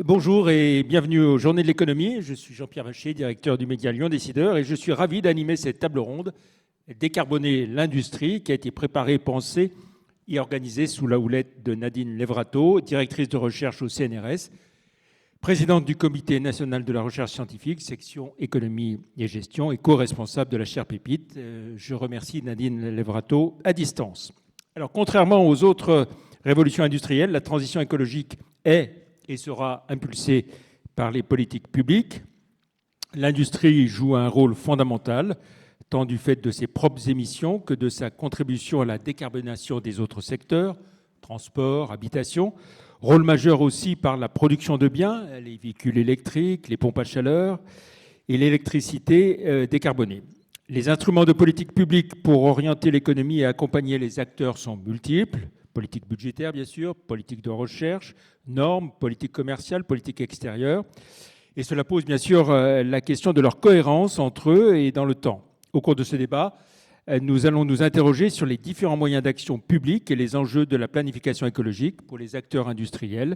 Bonjour et bienvenue aux Journées de l'économie. Je suis Jean-Pierre Vacher, directeur du média Lyon Décideur, et je suis ravi d'animer cette table ronde Décarboner l'industrie qui a été préparée, pensée et organisée sous la houlette de Nadine Levrato, directrice de recherche au CNRS, présidente du Comité national de la recherche scientifique, section économie et gestion et co-responsable de la chaire Pépite. Je remercie Nadine Levrato à distance. Alors, contrairement aux autres révolutions industrielles, la transition écologique est et sera impulsée par les politiques publiques. L'industrie joue un rôle fondamental, tant du fait de ses propres émissions que de sa contribution à la décarbonation des autres secteurs, transport, habitation. Rôle majeur aussi par la production de biens, les véhicules électriques, les pompes à chaleur et l'électricité décarbonée. Les instruments de politique publique pour orienter l'économie et accompagner les acteurs sont multiples. Politique budgétaire, bien sûr, politique de recherche, normes, politique commerciale, politique extérieure. Et cela pose bien sûr la question de leur cohérence entre eux et dans le temps. Au cours de ce débat, nous allons nous interroger sur les différents moyens d'action publique et les enjeux de la planification écologique pour les acteurs industriels.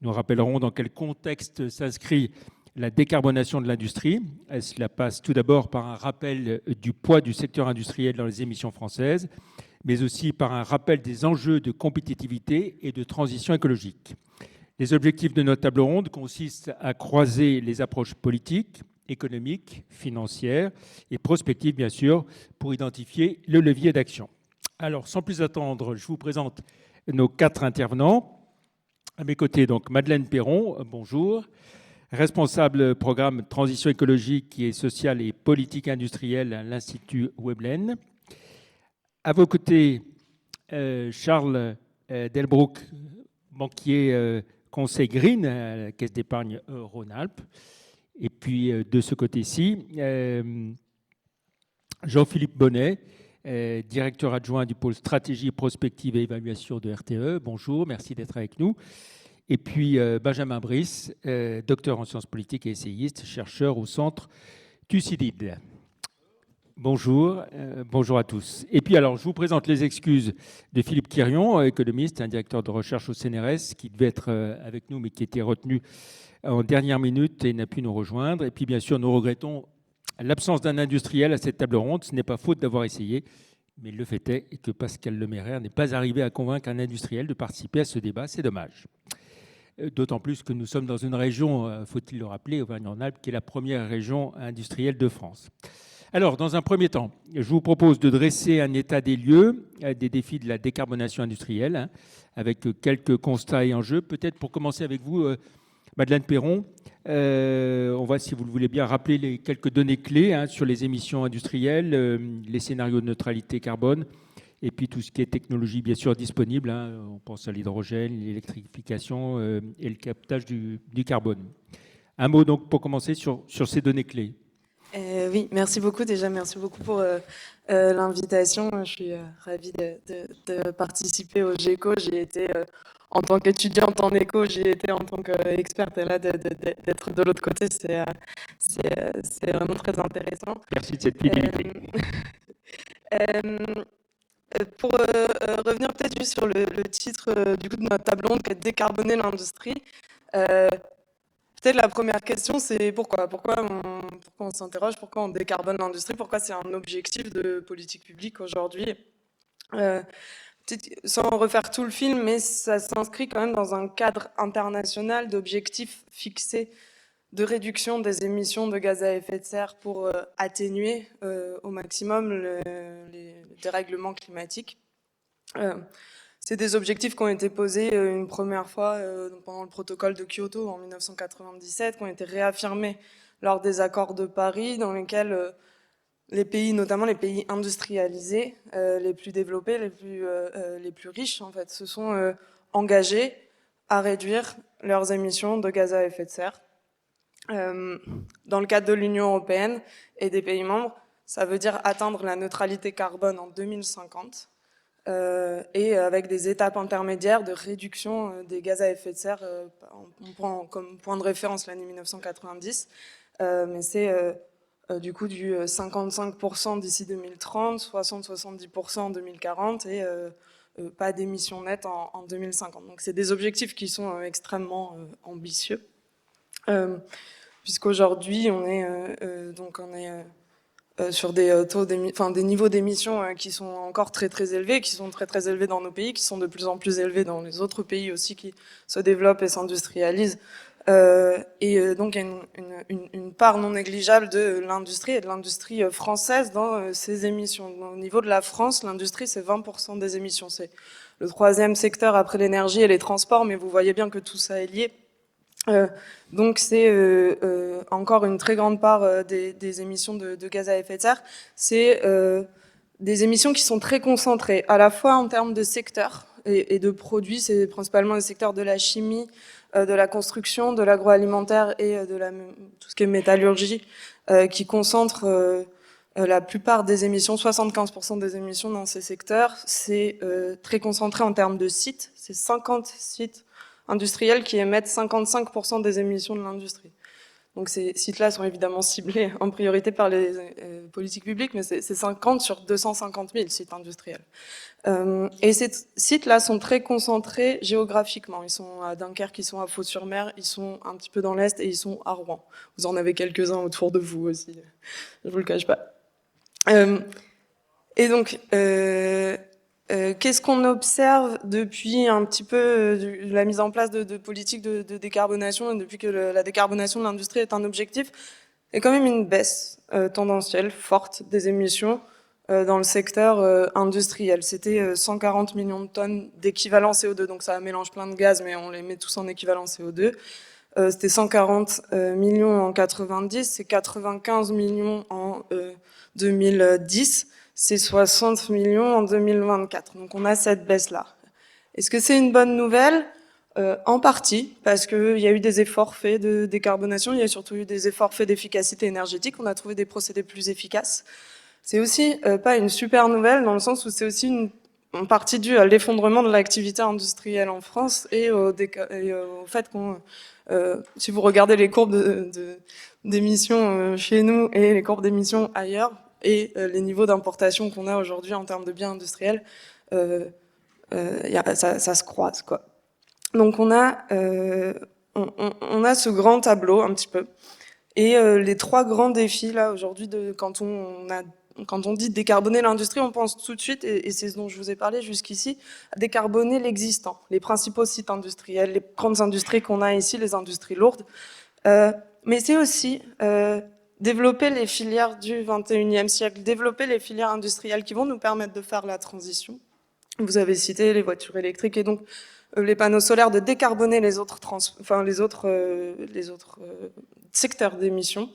Nous rappellerons dans quel contexte s'inscrit la décarbonation de l'industrie. Cela passe tout d'abord par un rappel du poids du secteur industriel dans les émissions françaises, mais aussi par un rappel des enjeux de compétitivité et de transition écologique. Les objectifs de notre table ronde consistent à croiser les approches politiques, économiques, financières et prospectives, bien sûr, pour identifier le levier d'action. Alors, sans plus attendre, je vous présente nos 4 intervenants. À mes côtés, donc, Madeleine Perron, bonjour, responsable programme Transition écologique et sociale et politique industrielle à l'Institut Veblen. À vos côtés, Charles Delbrouck, banquier conseil Green à la Caisse d'épargne Rhône-Alpes. Et puis, de ce côté-ci, Jean-Philippe Bonnet, directeur adjoint du pôle stratégie, prospective et évaluation de RTE. Bonjour, merci d'être avec nous. Et puis, Benjamin Brice, docteur en sciences politiques et essayiste, chercheur au centre Thucydide. Bonjour, bonjour à tous. Et puis alors, je vous présente les excuses de Philippe Quirion, économiste, un directeur de recherche au CNRS, qui devait être avec nous, mais qui était retenu en dernière minute et n'a pu nous rejoindre. Et puis bien sûr, nous regrettons l'absence d'un industriel à cette table ronde. Ce n'est pas faute d'avoir essayé, mais le fait est que Pascal Lemairer n'est pas arrivé à convaincre un industriel de participer à ce débat. C'est dommage. D'autant plus que nous sommes dans une région, faut-il le rappeler, Auvergne-Rhône-Alpes, qui est la première région industrielle de France. Alors, dans un premier temps, je vous propose de dresser un état des lieux des défis de la décarbonation industrielle, avec quelques constats et enjeux. Peut-être pour commencer avec vous, Madeleine Perron, on va, si vous le voulez bien, rappeler les quelques données clés sur les émissions industrielles, les scénarios de neutralité carbone, et puis tout ce qui est technologie, bien sûr, disponible. On pense à l'hydrogène, l'électrification et le captage du carbone. Un mot donc pour commencer sur ces données clés. Oui, merci beaucoup déjà, merci beaucoup pour l'invitation. Je suis ravie de participer au GECO. J'ai été en tant qu'étudiante en éco, j'ai été en tant qu'experte, et là d'être de l'autre côté, c'est vraiment très intéressant. Merci de cette fidélité. Pour revenir peut-être juste sur le titre du coup de notre table ronde, qui est décarboner l'industrie. Peut-être la première question, c'est pourquoi on s'interroge, pourquoi on décarbone l'industrie, pourquoi c'est un objectif de politique publique aujourd'hui. Sans refaire tout le film, mais ça s'inscrit quand même dans un cadre international d'objectifs fixés de réduction des émissions de gaz à effet de serre pour atténuer au maximum les dérèglements climatiques. C'est des objectifs qui ont été posés une première fois pendant le protocole de Kyoto en 1997, qui ont été réaffirmés lors des accords de Paris, dans lesquels les pays, notamment les pays industrialisés, les plus développés, les plus riches, en fait, se sont engagés à réduire leurs émissions de gaz à effet de serre. Dans le cadre de l'Union européenne et des pays membres, ça veut dire atteindre la neutralité carbone en 2050. Et avec des étapes intermédiaires de réduction des gaz à effet de serre. On prend comme point de référence l'année 1990, mais c'est du coup du 55% d'ici 2030, 60-70% en 2040 et pas d'émissions nettes en 2050. Donc c'est des objectifs qui sont extrêmement ambitieux. puisqu'aujourd'hui, on est sur des des niveaux d'émissions qui sont encore très très élevés, qui sont très très élevés dans nos pays, qui sont de plus en plus élevés dans les autres pays aussi qui se développent et s'industrialisent. Donc il y a une part non négligeable de l'industrie et de l'industrie française dans ces émissions. Au niveau de la France, l'industrie c'est 20% des émissions. C'est le troisième secteur après l'énergie et les transports, mais vous voyez bien que tout ça est lié. Donc c'est encore une très grande part des émissions de gaz à effet de serre. C'est des émissions qui sont très concentrées, à la fois en termes de secteurs et de produits. C'est principalement les secteurs de la chimie, de la construction, de l'agroalimentaire et tout ce qui est métallurgie qui concentrent la plupart des émissions, 75% des émissions dans ces secteurs. C'est très concentré en termes de sites. C'est 50 sites industriels qui émettent 55% des émissions de l'industrie. Donc ces sites-là sont évidemment ciblés en priorité par les politiques publiques, mais c'est 50 sur 250 000 sites industriels. Et ces sites-là sont très concentrés géographiquement. Ils sont à Dunkerque, ils sont à Fos-sur-Mer, ils sont un petit peu dans l'Est et ils sont à Rouen. Vous en avez quelques-uns autour de vous aussi, je vous le cache pas. Et donc, qu'est-ce qu'on observe depuis un petit peu la mise en place de politiques de décarbonation et depuis que la décarbonation de l'industrie est un objectif? Il y a quand même une baisse tendancielle forte des émissions dans le secteur industriel. C'était 140 millions de tonnes d'équivalent CO2, donc ça mélange plein de gaz, mais on les met tous en équivalent CO2. C'était 140 millions en 90, c'est 95 millions en 2010. C'est 60 millions en 2024. Donc on a cette baisse-là. Est-ce que c'est une bonne nouvelle? En partie, parce qu'il y a eu des efforts faits de décarbonation, il y a surtout eu des efforts faits d'efficacité énergétique, on a trouvé des procédés plus efficaces. C'est aussi pas une super nouvelle, dans le sens où c'est aussi en partie dû à l'effondrement de l'activité industrielle en France et au fait qu'on, si vous regardez les courbes d'émissions chez nous et les courbes d'émissions ailleurs, et les niveaux d'importation qu'on a aujourd'hui en termes de biens industriels, ça se croise, quoi. Donc on a ce grand tableau un petit peu, et les trois grands défis là aujourd'hui quand on dit décarboner l'industrie, on pense tout de suite, et c'est ce dont je vous ai parlé jusqu'ici, à décarboner l'existant, les principaux sites industriels, les grandes industries qu'on a ici, les industries lourdes, mais c'est aussi développer les filières du 21e siècle, développer les filières industrielles qui vont nous permettre de faire la transition. Vous avez cité les voitures électriques et donc les panneaux solaires, de décarboner les autres secteurs d'émissions.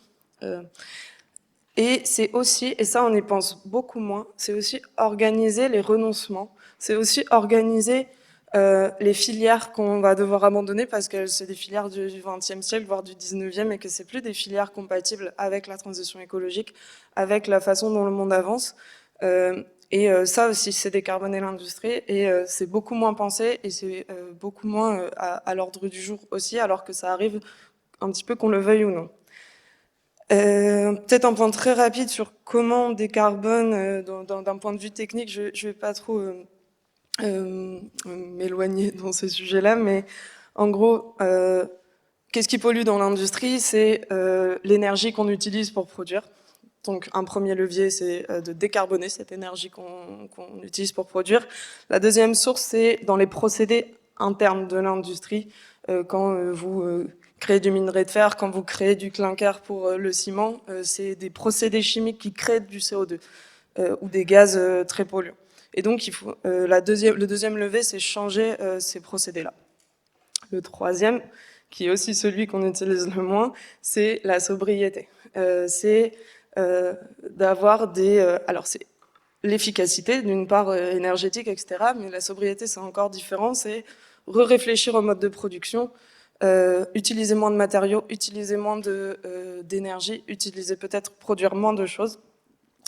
Et c'est aussi, et ça on y pense beaucoup moins, c'est aussi organiser les renoncements, c'est aussi organiser les filières qu'on va devoir abandonner parce que c'est des filières du XXe siècle, voire du XIXe, et que c'est plus des filières compatibles avec la transition écologique, avec la façon dont le monde avance. Ça aussi, c'est décarboner l'industrie, et c'est beaucoup moins pensé, et c'est beaucoup moins à l'ordre du jour aussi, alors que ça arrive un petit peu qu'on le veuille ou non. Peut-être un point très rapide sur comment on décarbone d'un point de vue technique. Je vais pas trop m'éloigner dans ce sujet-là, mais en gros, qu'est-ce qui pollue dans l'industrie? C'est l'énergie qu'on utilise pour produire. Donc un premier levier, c'est de décarboner cette énergie qu'on utilise pour produire. La deuxième source, c'est dans les procédés internes de l'industrie. Quand vous créez du minerai de fer, quand vous créez du clinker pour le ciment, c'est des procédés chimiques qui créent du CO2 ou des gaz très polluants. Et donc, le deuxième levier, c'est changer ces procédés-là. Le troisième, qui est aussi celui qu'on utilise le moins, c'est la sobriété. C'est d'avoir alors c'est l'efficacité, d'une part énergétique, etc. Mais la sobriété, c'est encore différent. C'est réfléchir au mode de production, utiliser moins de matériaux, utiliser moins d'énergie, utiliser peut-être produire moins de choses.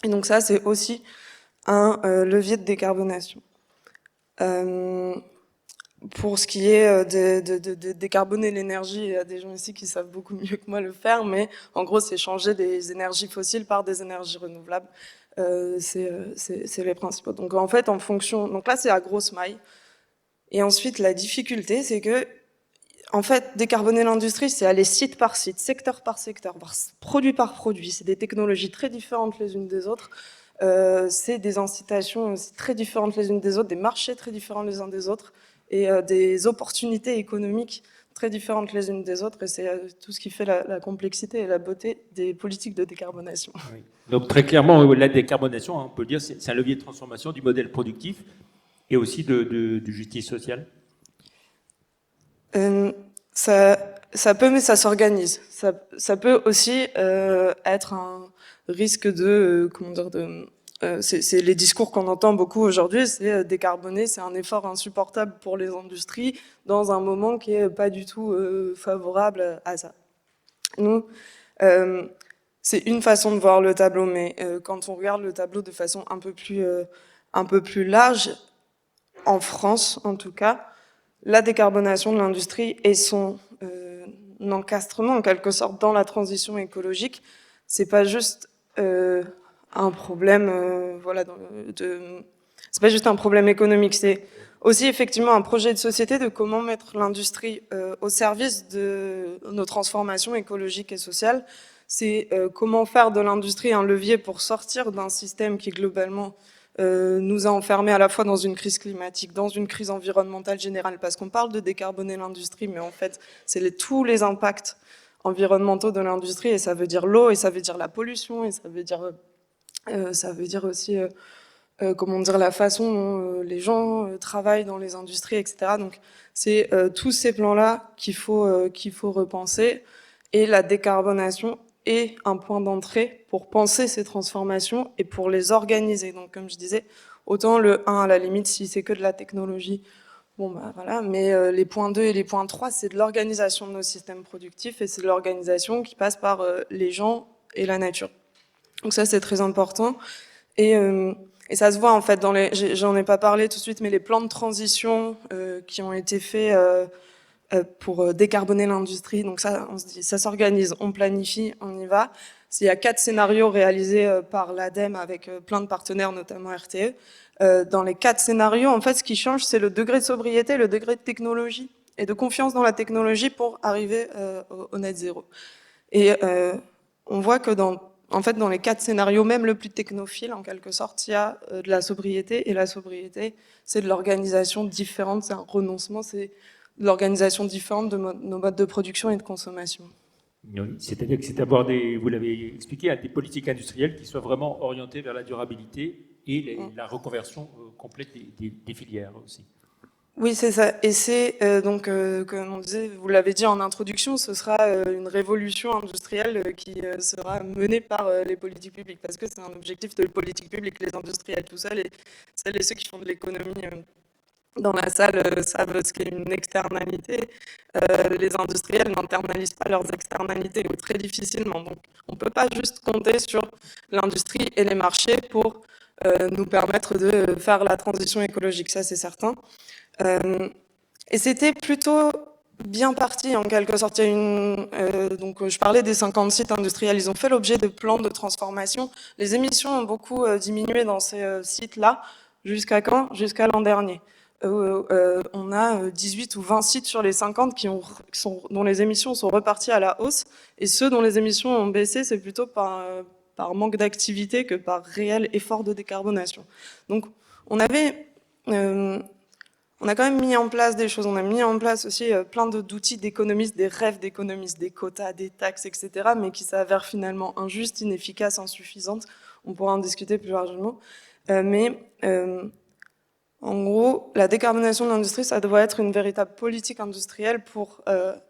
Et donc ça, c'est aussi un levier de décarbonation. Pour ce qui est de décarboner l'énergie, il y a des gens ici qui savent beaucoup mieux que moi le faire, mais en gros, c'est changer des énergies fossiles par des énergies renouvelables. C'est les principaux. Donc en fait, en fonction... Donc là, c'est à grosse maille. Et ensuite, la difficulté, c'est que en fait, décarboner l'industrie, c'est aller site par site, secteur par secteur, produit par produit. C'est des technologies très différentes les unes des autres. C'est des incitations aussi très différentes les unes des autres, des marchés très différents les uns des autres, et des opportunités économiques très différentes les unes des autres. Et c'est tout ce qui fait la complexité et la beauté des politiques de décarbonation. Oui. Donc très clairement, la décarbonation, on peut le dire, c'est un levier de transformation du modèle productif et aussi de justice sociale. Ça peut, mais ça s'organise. Ça peut aussi être un risque de, comment dire, c'est les discours qu'on entend beaucoup aujourd'hui, c'est décarboner, c'est un effort insupportable pour les industries dans un moment qui est pas du tout favorable à ça. Nous, c'est une façon de voir le tableau, mais quand on regarde le tableau de façon un peu plus large, en France en tout cas, la décarbonation de l'industrie et son encastrement en quelque sorte dans la transition écologique, c'est pas juste un problème, c'est pas juste un problème économique, c'est aussi effectivement un projet de société de comment mettre l'industrie au service de nos transformations écologiques et sociales. C'est comment faire de l'industrie un levier pour sortir d'un système qui globalement nous a enfermés à la fois dans une crise climatique, dans une crise environnementale générale, parce qu'on parle de décarboner l'industrie, mais en fait, c'est tous les impacts environnementaux de l'industrie, et ça veut dire l'eau, et ça veut dire la pollution, et ça veut dire aussi comment dire, la façon dont les gens travaillent dans les industries, etc. Donc, c'est tous ces plans-là qu'il faut repenser, et la décarbonation est un point d'entrée pour penser ces transformations et pour les organiser. Donc, comme je disais, autant le 1, à la limite, si c'est que de la technologie, bon, bah voilà, mais les points 2 et les points 3, c'est de l'organisation de nos systèmes productifs, et c'est de l'organisation qui passe par les gens et la nature. Donc ça, c'est très important. Et ça se voit, en fait, j'en ai pas parlé tout de suite, mais les plans de transition qui ont été faits pour décarboner l'industrie. Donc ça, on se dit, ça s'organise, on planifie, on y va. Il y a 4 scénarios réalisés par l'ADEME avec plein de partenaires, notamment RTE. Dans les 4 scénarios, en fait, ce qui change, c'est le degré de sobriété, le degré de technologie et de confiance dans la technologie pour arriver au net zéro. Et on voit que dans les 4 scénarios, même le plus technophile, en quelque sorte, il y a de la sobriété. Et la sobriété, c'est de l'organisation différente, c'est un renoncement, c'est l'organisation différente de nos modes de production et de consommation. Oui, c'est-à-dire que c'est d'avoir vous l'avez expliqué, des politiques industrielles qui soient vraiment orientées vers la durabilité et la reconversion complète des filières aussi. Oui, c'est ça. Et c'est comme on disait, vous l'avez dit en introduction, ce sera une révolution industrielle qui sera menée par les politiques publiques, parce que c'est un objectif de politique publique, les industriels tout seuls, et celles et ceux qui font de l'économie dans la salle savent ce qu'est une externalité. Les industriels n'internalisent pas leurs externalités, ou très difficilement. Donc on ne peut pas juste compter sur l'industrie et les marchés pour nous permettre de faire la transition écologique, ça c'est certain. Et c'était plutôt bien parti en quelque sorte. Donc je parlais des 50 sites industriels, ils ont fait l'objet de plans de transformation. Les émissions ont beaucoup diminué dans ces sites-là. Jusqu'à quand? Jusqu'à l'an dernier. On a 18 ou 20 sites sur les 50 dont les émissions sont reparties à la hausse, et ceux dont les émissions ont baissé, c'est plutôt par manque d'activité que par réel effort de décarbonation. Donc on a quand même mis en place des choses, on a mis en place aussi plein d'outils d'économistes, des rêves d'économistes, des quotas, des taxes, etc., mais qui s'avèrent finalement injustes, inefficaces, insuffisantes. On pourra en discuter plus largement. En gros, la décarbonation de l'industrie, ça doit être une véritable politique industrielle pour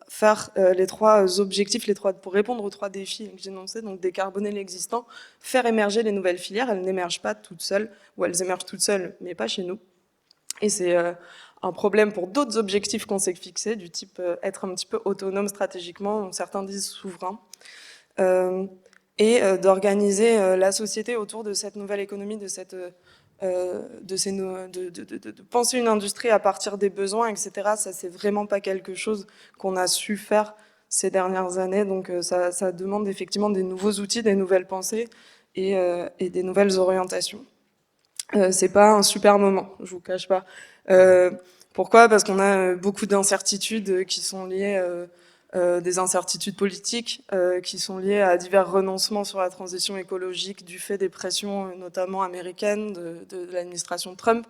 faire les 3 objectifs, pour répondre aux 3 défis que j'ai énoncés, donc décarboner l'existant, faire émerger les nouvelles filières. Elles n'émergent pas toutes seules, ou elles émergent toutes seules, mais pas chez nous. Et c'est un problème pour d'autres objectifs qu'on s'est fixés, du type être un petit peu autonome stratégiquement, certains disent souverain, et d'organiser la société autour de cette nouvelle économie, de penser une industrie à partir des besoins, etc. Ça, c'est vraiment pas quelque chose qu'on a su faire ces dernières années. Donc ça demande effectivement des nouveaux outils, des nouvelles pensées et des nouvelles orientations. C'est pas un super moment, je vous cache pas. Pourquoi? Parce qu'on a beaucoup d'incertitudes qui sont liées, des incertitudes politiques, qui sont liées à divers renoncements sur la transition écologique du fait des pressions, notamment américaines, de l'administration Trump.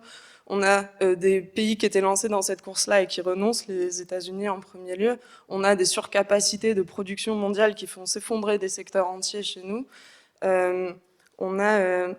On a des pays qui étaient lancés dans cette course-là et qui renoncent, les États-Unis en premier lieu. On a des surcapacités de production mondiale qui font s'effondrer des secteurs entiers chez nous. On a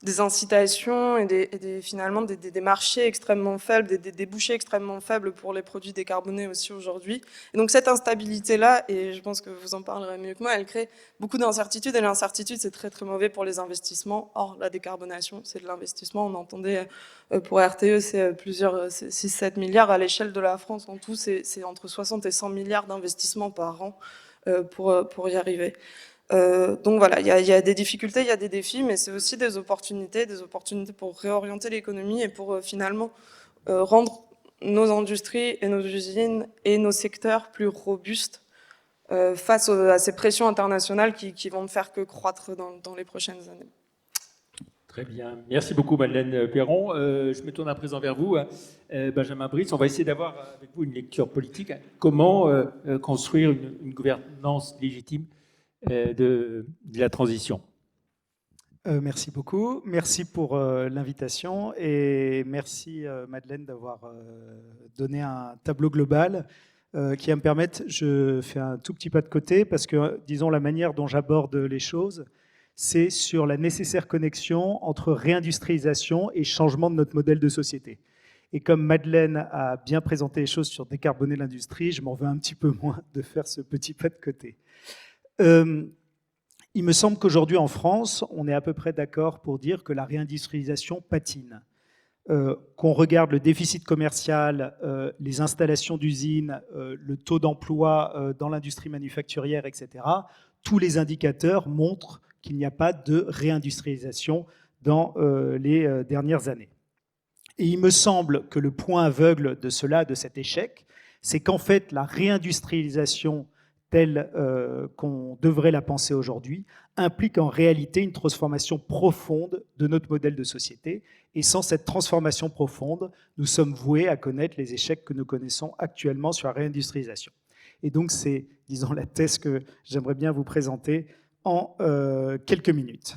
des incitations et finalement des marchés extrêmement faibles, des débouchés extrêmement faibles pour les produits décarbonés aussi aujourd'hui. Et donc cette instabilité-là, et je pense que vous en parlerez mieux que moi, elle crée beaucoup d'incertitudes, et l'incertitude, c'est très très mauvais pour les investissements. Or, la décarbonation, c'est de l'investissement. On entendait pour RTE, c'est plusieurs 6-7 milliards à l'échelle de la France. En tout, c'est entre 60 et 100 milliards d'investissements par an pour y arriver. Donc voilà, il y a des difficultés, il y a des défis, mais c'est aussi des opportunités pour réorienter l'économie et pour finalement rendre nos industries et nos usines et nos secteurs plus robustes face à ces pressions internationales qui vont ne faire que croître dans les prochaines années. Très bien. Merci beaucoup, Madeleine Perron. Je me tourne à présent vers vous, Benjamin Brice. On va essayer d'avoir avec vous une lecture politique. Comment construire une gouvernance légitime de la transition? Merci beaucoup. Merci pour l'invitation et merci Madeleine d'avoir donné un tableau global qui va me permettre, je fais un tout petit pas de côté parce que, disons, la manière dont j'aborde les choses, c'est sur la nécessaire connexion entre réindustrialisation et changement de notre modèle de société. Et comme Madeleine a bien présenté les choses sur décarboner l'industrie, je m'en veux un petit peu moins de faire ce petit pas de côté. Il me semble qu'aujourd'hui en France, on est à peu près d'accord pour dire que la réindustrialisation patine. Qu'on regarde le déficit commercial, les installations d'usines, le taux d'emploi dans l'industrie manufacturière, etc., tous les indicateurs montrent qu'il n'y a pas de réindustrialisation dans les dernières années. Et il me semble que le point aveugle de cela, de cet échec, c'est qu'en fait, la réindustrialisation telle qu'on devrait la penser aujourd'hui, implique en réalité une transformation profonde de notre modèle de société. Et sans cette transformation profonde, nous sommes voués à connaître les échecs que nous connaissons actuellement sur la réindustrialisation. Et donc c'est, disons, la thèse que j'aimerais bien vous présenter en quelques minutes.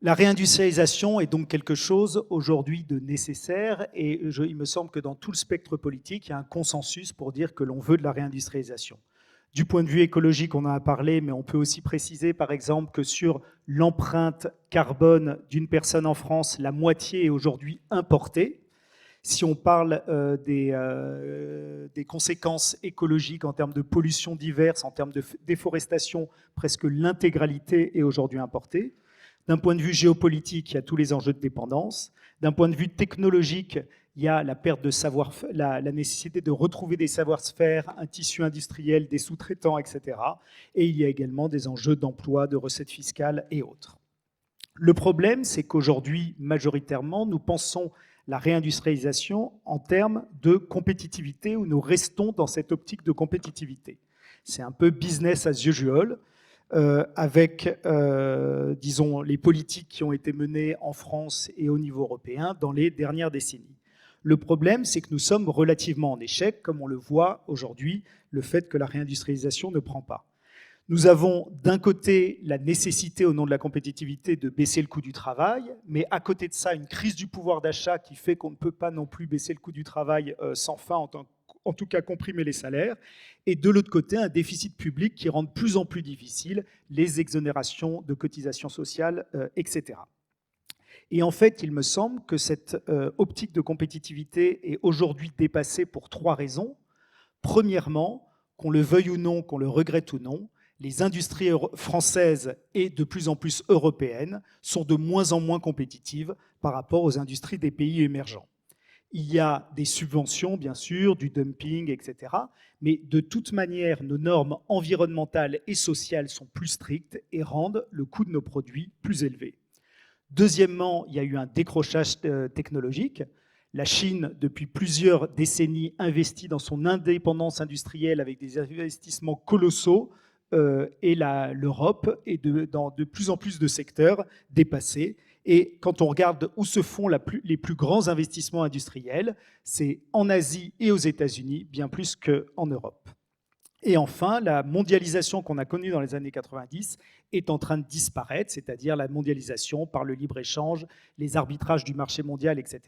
La réindustrialisation est donc quelque chose aujourd'hui de nécessaire et il me semble que dans tout le spectre politique, il y a un consensus pour dire que l'on veut de la réindustrialisation. Du point de vue écologique, on en a parlé, mais on peut aussi préciser par exemple que sur l'empreinte carbone d'une personne en France, la moitié est aujourd'hui importée. Si on parle des conséquences écologiques en termes de pollution diverses, en termes de déforestation, presque l'intégralité est aujourd'hui importée. D'un point de vue géopolitique, il y a tous les enjeux de dépendance. D'un point de vue technologique, il y a la perte de savoir, la nécessité de retrouver des savoir-faire, un tissu industriel, des sous-traitants, etc. Et il y a également des enjeux d'emploi, de recettes fiscales et autres. Le problème, c'est qu'aujourd'hui, majoritairement, nous pensons la réindustrialisation en termes de compétitivité, où nous restons dans cette optique de compétitivité. C'est un peu business as usual. Avec, disons, les politiques qui ont été menées en France et au niveau européen dans les dernières décennies. Le problème, c'est que nous sommes relativement en échec, comme on le voit aujourd'hui, le fait que la réindustrialisation ne prend pas. Nous avons d'un côté la nécessité, au nom de la compétitivité, de baisser le coût du travail, mais à côté de ça, une crise du pouvoir d'achat qui fait qu'on ne peut pas non plus baisser le coût du travail sans fin, en tout cas comprimer les salaires, et de l'autre côté, un déficit public qui rend de plus en plus difficile les exonérations de cotisations sociales, etc. Et en fait, il me semble que cette optique de compétitivité est aujourd'hui dépassée pour trois raisons. Premièrement, qu'on le veuille ou non, qu'on le regrette ou non, les industries françaises et de plus en plus européennes sont de moins en moins compétitives par rapport aux industries des pays émergents. Il y a des subventions, bien sûr, du dumping, etc. Mais de toute manière, nos normes environnementales et sociales sont plus strictes et rendent le coût de nos produits plus élevé. Deuxièmement, il y a eu un décrochage technologique. La Chine, depuis plusieurs décennies, investit dans son indépendance industrielle avec des investissements colossaux et l'Europe est dans de plus en plus de secteurs dépassés. Et quand on regarde où se font les plus grands investissements industriels, c'est en Asie et aux États-Unis, bien plus qu'en Europe. Et enfin, la mondialisation qu'on a connue dans les années 90 est en train de disparaître, c'est-à-dire la mondialisation par le libre-échange, les arbitrages du marché mondial, etc.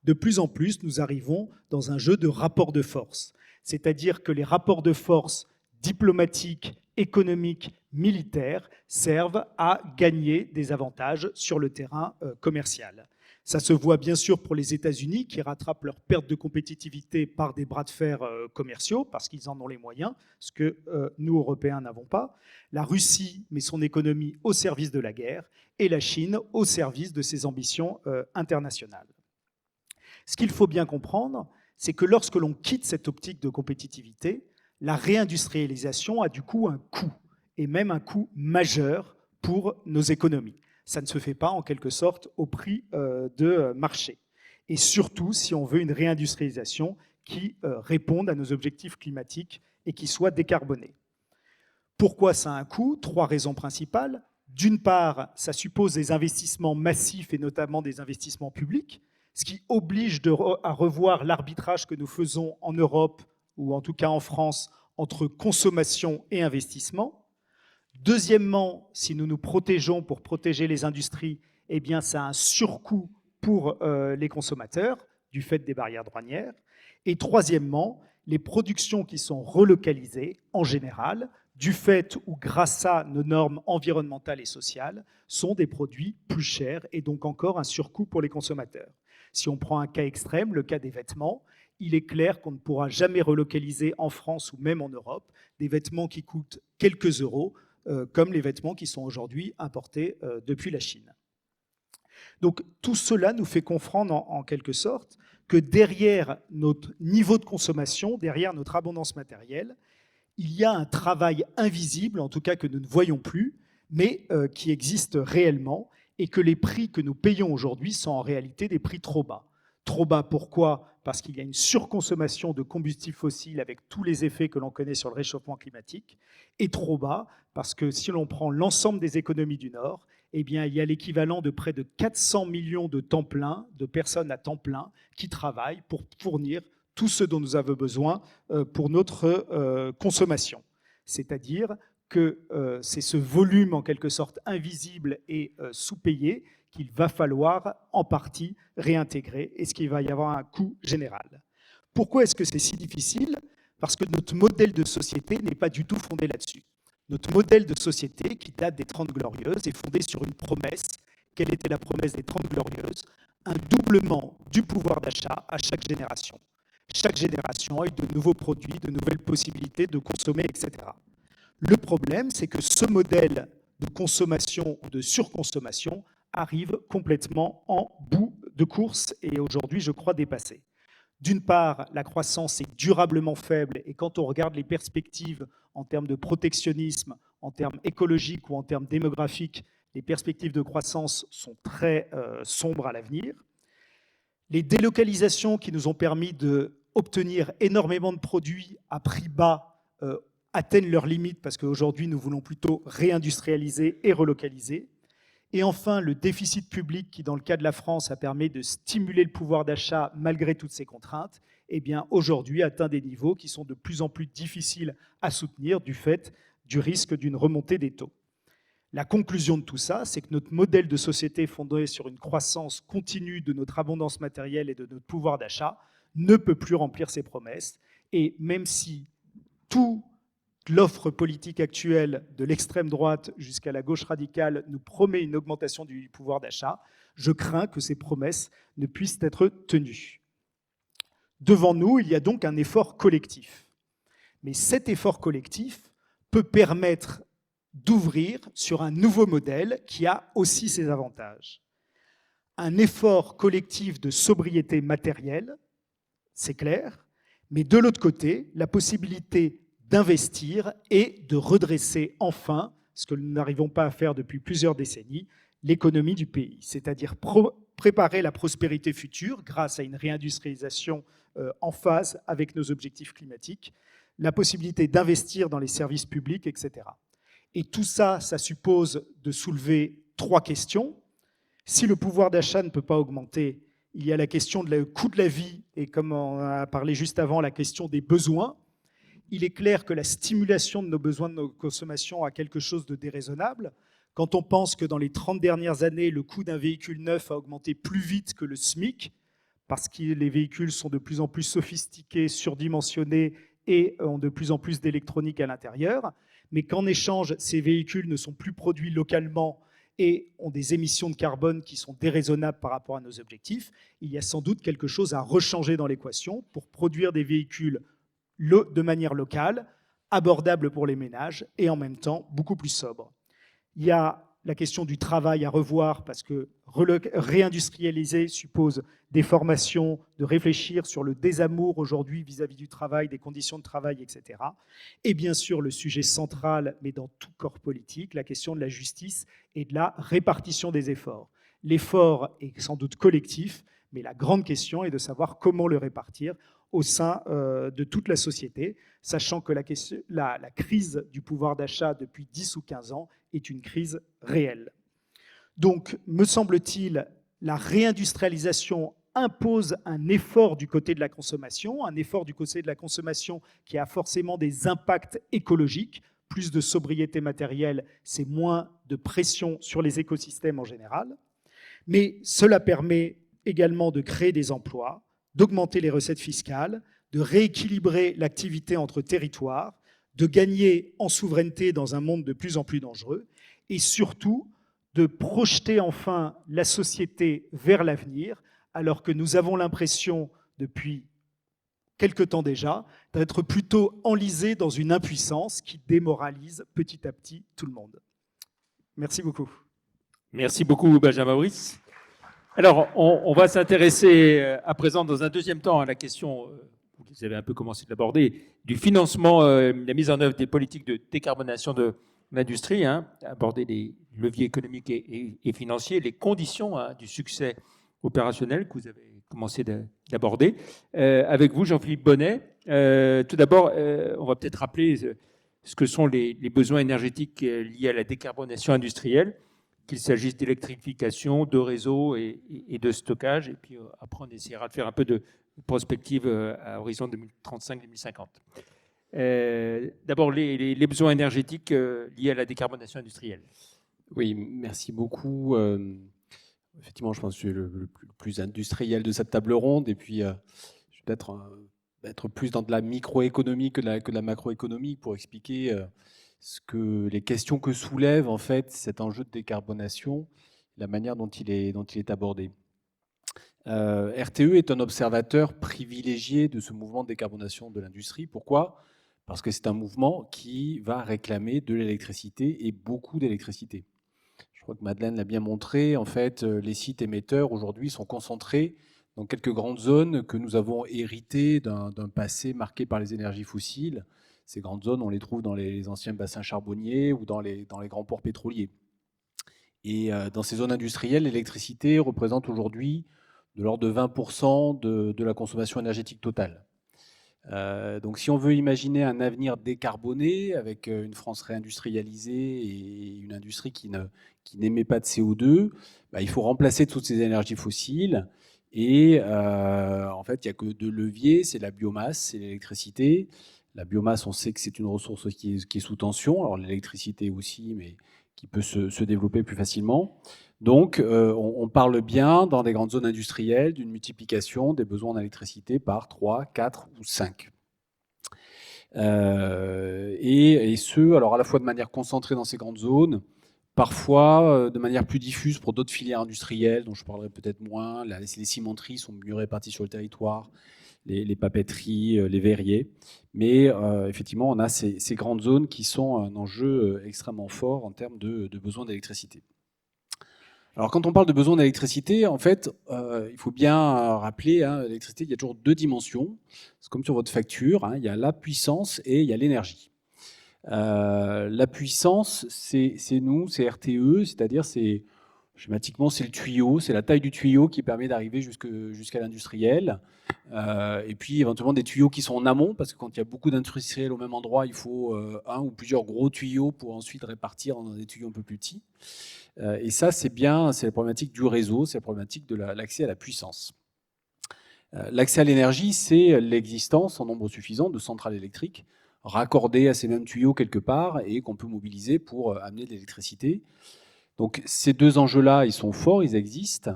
De plus en plus, nous arrivons dans un jeu de rapports de force, c'est-à-dire que les rapports de force diplomatiques, économiques, militaires servent à gagner des avantages sur le terrain commercial. Ça se voit bien sûr pour les États-Unis qui rattrapent leur perte de compétitivité par des bras de fer commerciaux parce qu'ils en ont les moyens, ce que nous, Européens, n'avons pas. La Russie met son économie au service de la guerre et la Chine au service de ses ambitions internationales. Ce qu'il faut bien comprendre, c'est que lorsque l'on quitte cette optique de compétitivité, la réindustrialisation a du coup un coût, et même un coût majeur pour nos économies. Ça ne se fait pas en quelque sorte au prix de marché. Et surtout si on veut une réindustrialisation qui réponde à nos objectifs climatiques et qui soit décarbonée. Pourquoi ça a un coût? 3 raisons principales. D'une part, ça suppose des investissements massifs et notamment des investissements publics, ce qui oblige à revoir l'arbitrage que nous faisons en Europe ou en tout cas en France entre consommation et investissement. Deuxièmement, si nous nous protégeons pour protéger les industries, eh bien, ça a un surcoût pour les consommateurs du fait des barrières douanières. Et troisièmement, les productions qui sont relocalisées, en général, du fait ou grâce à nos normes environnementales et sociales, sont des produits plus chers et donc encore un surcoût pour les consommateurs. Si on prend un cas extrême, le cas des vêtements, il est clair qu'on ne pourra jamais relocaliser en France ou même en Europe des vêtements qui coûtent quelques euros, comme les vêtements qui sont aujourd'hui importés depuis la Chine. Donc tout cela nous fait comprendre en quelque sorte que derrière notre niveau de consommation, derrière notre abondance matérielle, il y a un travail invisible, en tout cas que nous ne voyons plus, mais qui existe réellement, et que les prix que nous payons aujourd'hui sont en réalité des prix trop bas. Trop bas, pourquoi? Parce qu'il y a une surconsommation de combustibles fossiles avec tous les effets que l'on connaît sur le réchauffement climatique, et trop bas parce que si l'on prend l'ensemble des économies du Nord, eh bien, il y a l'équivalent de près de 400 millions de temps plein, de personnes à temps plein qui travaillent pour fournir tout ce dont nous avons besoin pour notre consommation. C'est-à-dire que c'est ce volume en quelque sorte invisible et sous-payé qu'il va falloir en partie réintégrer et ce qu'il va y avoir un coût général. Pourquoi est-ce que c'est si difficile? Parce que notre modèle de société n'est pas du tout fondé là-dessus. Notre modèle de société, qui date des 30 Glorieuses, est fondé sur une promesse. Quelle était la promesse des 30 Glorieuses? Un doublement du pouvoir d'achat à chaque génération. Chaque génération a eu de nouveaux produits, de nouvelles possibilités de consommer, etc. Le problème, c'est que ce modèle de consommation ou de surconsommation arrive complètement en bout de course et aujourd'hui, je crois, dépassé. D'une part, la croissance est durablement faible et quand on regarde les perspectives en termes de protectionnisme, en termes écologiques ou en termes démographiques, les perspectives de croissance sont très sombres à l'avenir. Les délocalisations qui nous ont permis d'obtenir énormément de produits à prix bas atteignent leurs limites parce qu'aujourd'hui, nous voulons plutôt réindustrialiser et relocaliser. Et enfin, le déficit public qui, dans le cas de la France, a permis de stimuler le pouvoir d'achat malgré toutes ces contraintes, eh bien, aujourd'hui atteint des niveaux qui sont de plus en plus difficiles à soutenir du fait du risque d'une remontée des taux. La conclusion de tout ça, c'est que notre modèle de société fondé sur une croissance continue de notre abondance matérielle et de notre pouvoir d'achat ne peut plus remplir ses promesses. Et même si toute l'offre politique actuelle, de l'extrême droite jusqu'à la gauche radicale, nous promet une augmentation du pouvoir d'achat, je crains que ces promesses ne puissent être tenues. Devant nous, il y a donc un effort collectif. Mais cet effort collectif peut permettre d'ouvrir sur un nouveau modèle qui a aussi ses avantages. Un effort collectif de sobriété matérielle, c'est clair, mais de l'autre côté, la possibilité d'investir et de redresser enfin, ce que nous n'arrivons pas à faire depuis plusieurs décennies, l'économie du pays, c'est-à-dire préparer la prospérité future grâce à une réindustrialisation en phase avec nos objectifs climatiques, la possibilité d'investir dans les services publics, etc. Et tout ça, ça suppose de soulever 3 questions. Si le pouvoir d'achat ne peut pas augmenter, il y a la question du coût de la vie et, comme on a parlé juste avant, la question des besoins. Il est clair que la stimulation de nos besoins de nos consommations a quelque chose de déraisonnable. Quand on pense que dans les 30 dernières années, le coût d'un véhicule neuf a augmenté plus vite que le SMIC, parce que les véhicules sont de plus en plus sophistiqués, surdimensionnés et ont de plus en plus d'électronique à l'intérieur, mais qu'en échange, ces véhicules ne sont plus produits localement et ont des émissions de carbone qui sont déraisonnables par rapport à nos objectifs, il y a sans doute quelque chose à rechanger dans l'équation pour produire des véhicules de manière locale, abordables pour les ménages et en même temps beaucoup plus sobres. Il y a la question du travail à revoir parce que réindustrialiser suppose des formations, de réfléchir sur le désamour aujourd'hui vis-à-vis du travail, des conditions de travail, etc. Et bien sûr, le sujet central, mais dans tout corps politique, la question de la justice et de la répartition des efforts. L'effort est sans doute collectif, mais la grande question est de savoir comment le répartir au sein de toute la société, sachant que la crise du pouvoir d'achat depuis 10 ou 15 ans est une crise réelle. Donc, me semble-t-il, la réindustrialisation impose un effort du côté de la consommation, un effort du côté de la consommation qui a forcément des impacts écologiques. Plus de sobriété matérielle, c'est moins de pression sur les écosystèmes en général. Mais cela permet également de créer des emplois, d'augmenter les recettes fiscales, de rééquilibrer l'activité entre territoires, de gagner en souveraineté dans un monde de plus en plus dangereux, et surtout de projeter enfin la société vers l'avenir, alors que nous avons l'impression, depuis quelque temps déjà, d'être plutôt enlisés dans une impuissance qui démoralise petit à petit tout le monde. Merci beaucoup. Merci beaucoup, Benjamin Brice. Alors, on va s'intéresser à présent, dans un deuxième temps, à la question, vous avez un peu commencé de l'aborder, du financement, la mise en œuvre des politiques de décarbonation de l'industrie, aborder les leviers économiques et financiers, les conditions du succès opérationnel que vous avez commencé d'aborder. Avec vous, Jean-Philippe Bonnet, tout d'abord, on va peut-être rappeler ce que sont les besoins énergétiques liés à la décarbonation industrielle, qu'il s'agisse d'électrification, de réseau et de stockage. Et puis après, on essaiera de faire un peu de prospective à horizon 2035-2050. D'abord, les besoins énergétiques liés à la décarbonation industrielle. Oui, merci beaucoup. Effectivement, je pense que je suis le plus industriel de cette table ronde. Et puis, je vais peut-être être plus dans de la microéconomie que de la macroéconomie pour expliquer les questions que soulève en fait cet enjeu de décarbonation, la manière dont il est abordé. RTE est un observateur privilégié de ce mouvement de décarbonation de l'industrie. Pourquoi ? Parce que c'est un mouvement qui va réclamer de l'électricité et beaucoup d'électricité. Je crois que Madeleine l'a bien montré. En fait, les sites émetteurs aujourd'hui sont concentrés dans quelques grandes zones que nous avons héritées d'un passé marqué par les énergies fossiles. Ces grandes zones, on les trouve dans les anciens bassins charbonniers ou dans les grands ports pétroliers. Et dans ces zones industrielles, l'électricité représente aujourd'hui de l'ordre de 20% de la consommation énergétique totale. Donc si on veut imaginer un avenir décarboné, avec une France réindustrialisée et une industrie qui n'émet pas de CO2, il faut remplacer toutes ces énergies fossiles. Et en fait, il n'y a que deux leviers, c'est la biomasse, c'est l'électricité. La biomasse, on sait que c'est une ressource qui est sous tension, alors l'électricité aussi, mais qui peut se développer plus facilement. Donc, on parle bien, dans des grandes zones industrielles, d'une multiplication des besoins en électricité par 3, 4 ou 5. Et ce, alors à la fois de manière concentrée dans ces grandes zones, parfois de manière plus diffuse pour d'autres filières industrielles, dont je parlerai peut-être moins. Les cimenteries sont mieux réparties sur le territoire, les papeteries, les verriers. Mais effectivement, on a ces grandes zones qui sont un enjeu extrêmement fort en termes de besoin d'électricité. Alors, quand on parle de besoin d'électricité, en fait, il faut bien rappeler, l'électricité, il y a toujours deux dimensions. C'est comme sur votre facture, il y a la puissance et il y a l'énergie. La puissance, c'est nous, c'est RTE, c'est-à-dire c'est Schématiquement, c'est le tuyau, c'est la taille du tuyau qui permet d'arriver jusqu'à l'industriel. Et puis éventuellement des tuyaux qui sont en amont, parce que quand il y a beaucoup d'industriels au même endroit, il faut un ou plusieurs gros tuyaux pour ensuite répartir dans des tuyaux un peu plus petits. Et ça, c'est la problématique du réseau, c'est la problématique de l'accès à la puissance. L'accès à l'énergie, c'est l'existence en nombre suffisant de centrales électriques raccordées à ces mêmes tuyaux quelque part et qu'on peut mobiliser pour amener de l'électricité. Donc ces deux enjeux-là, ils sont forts, ils existent.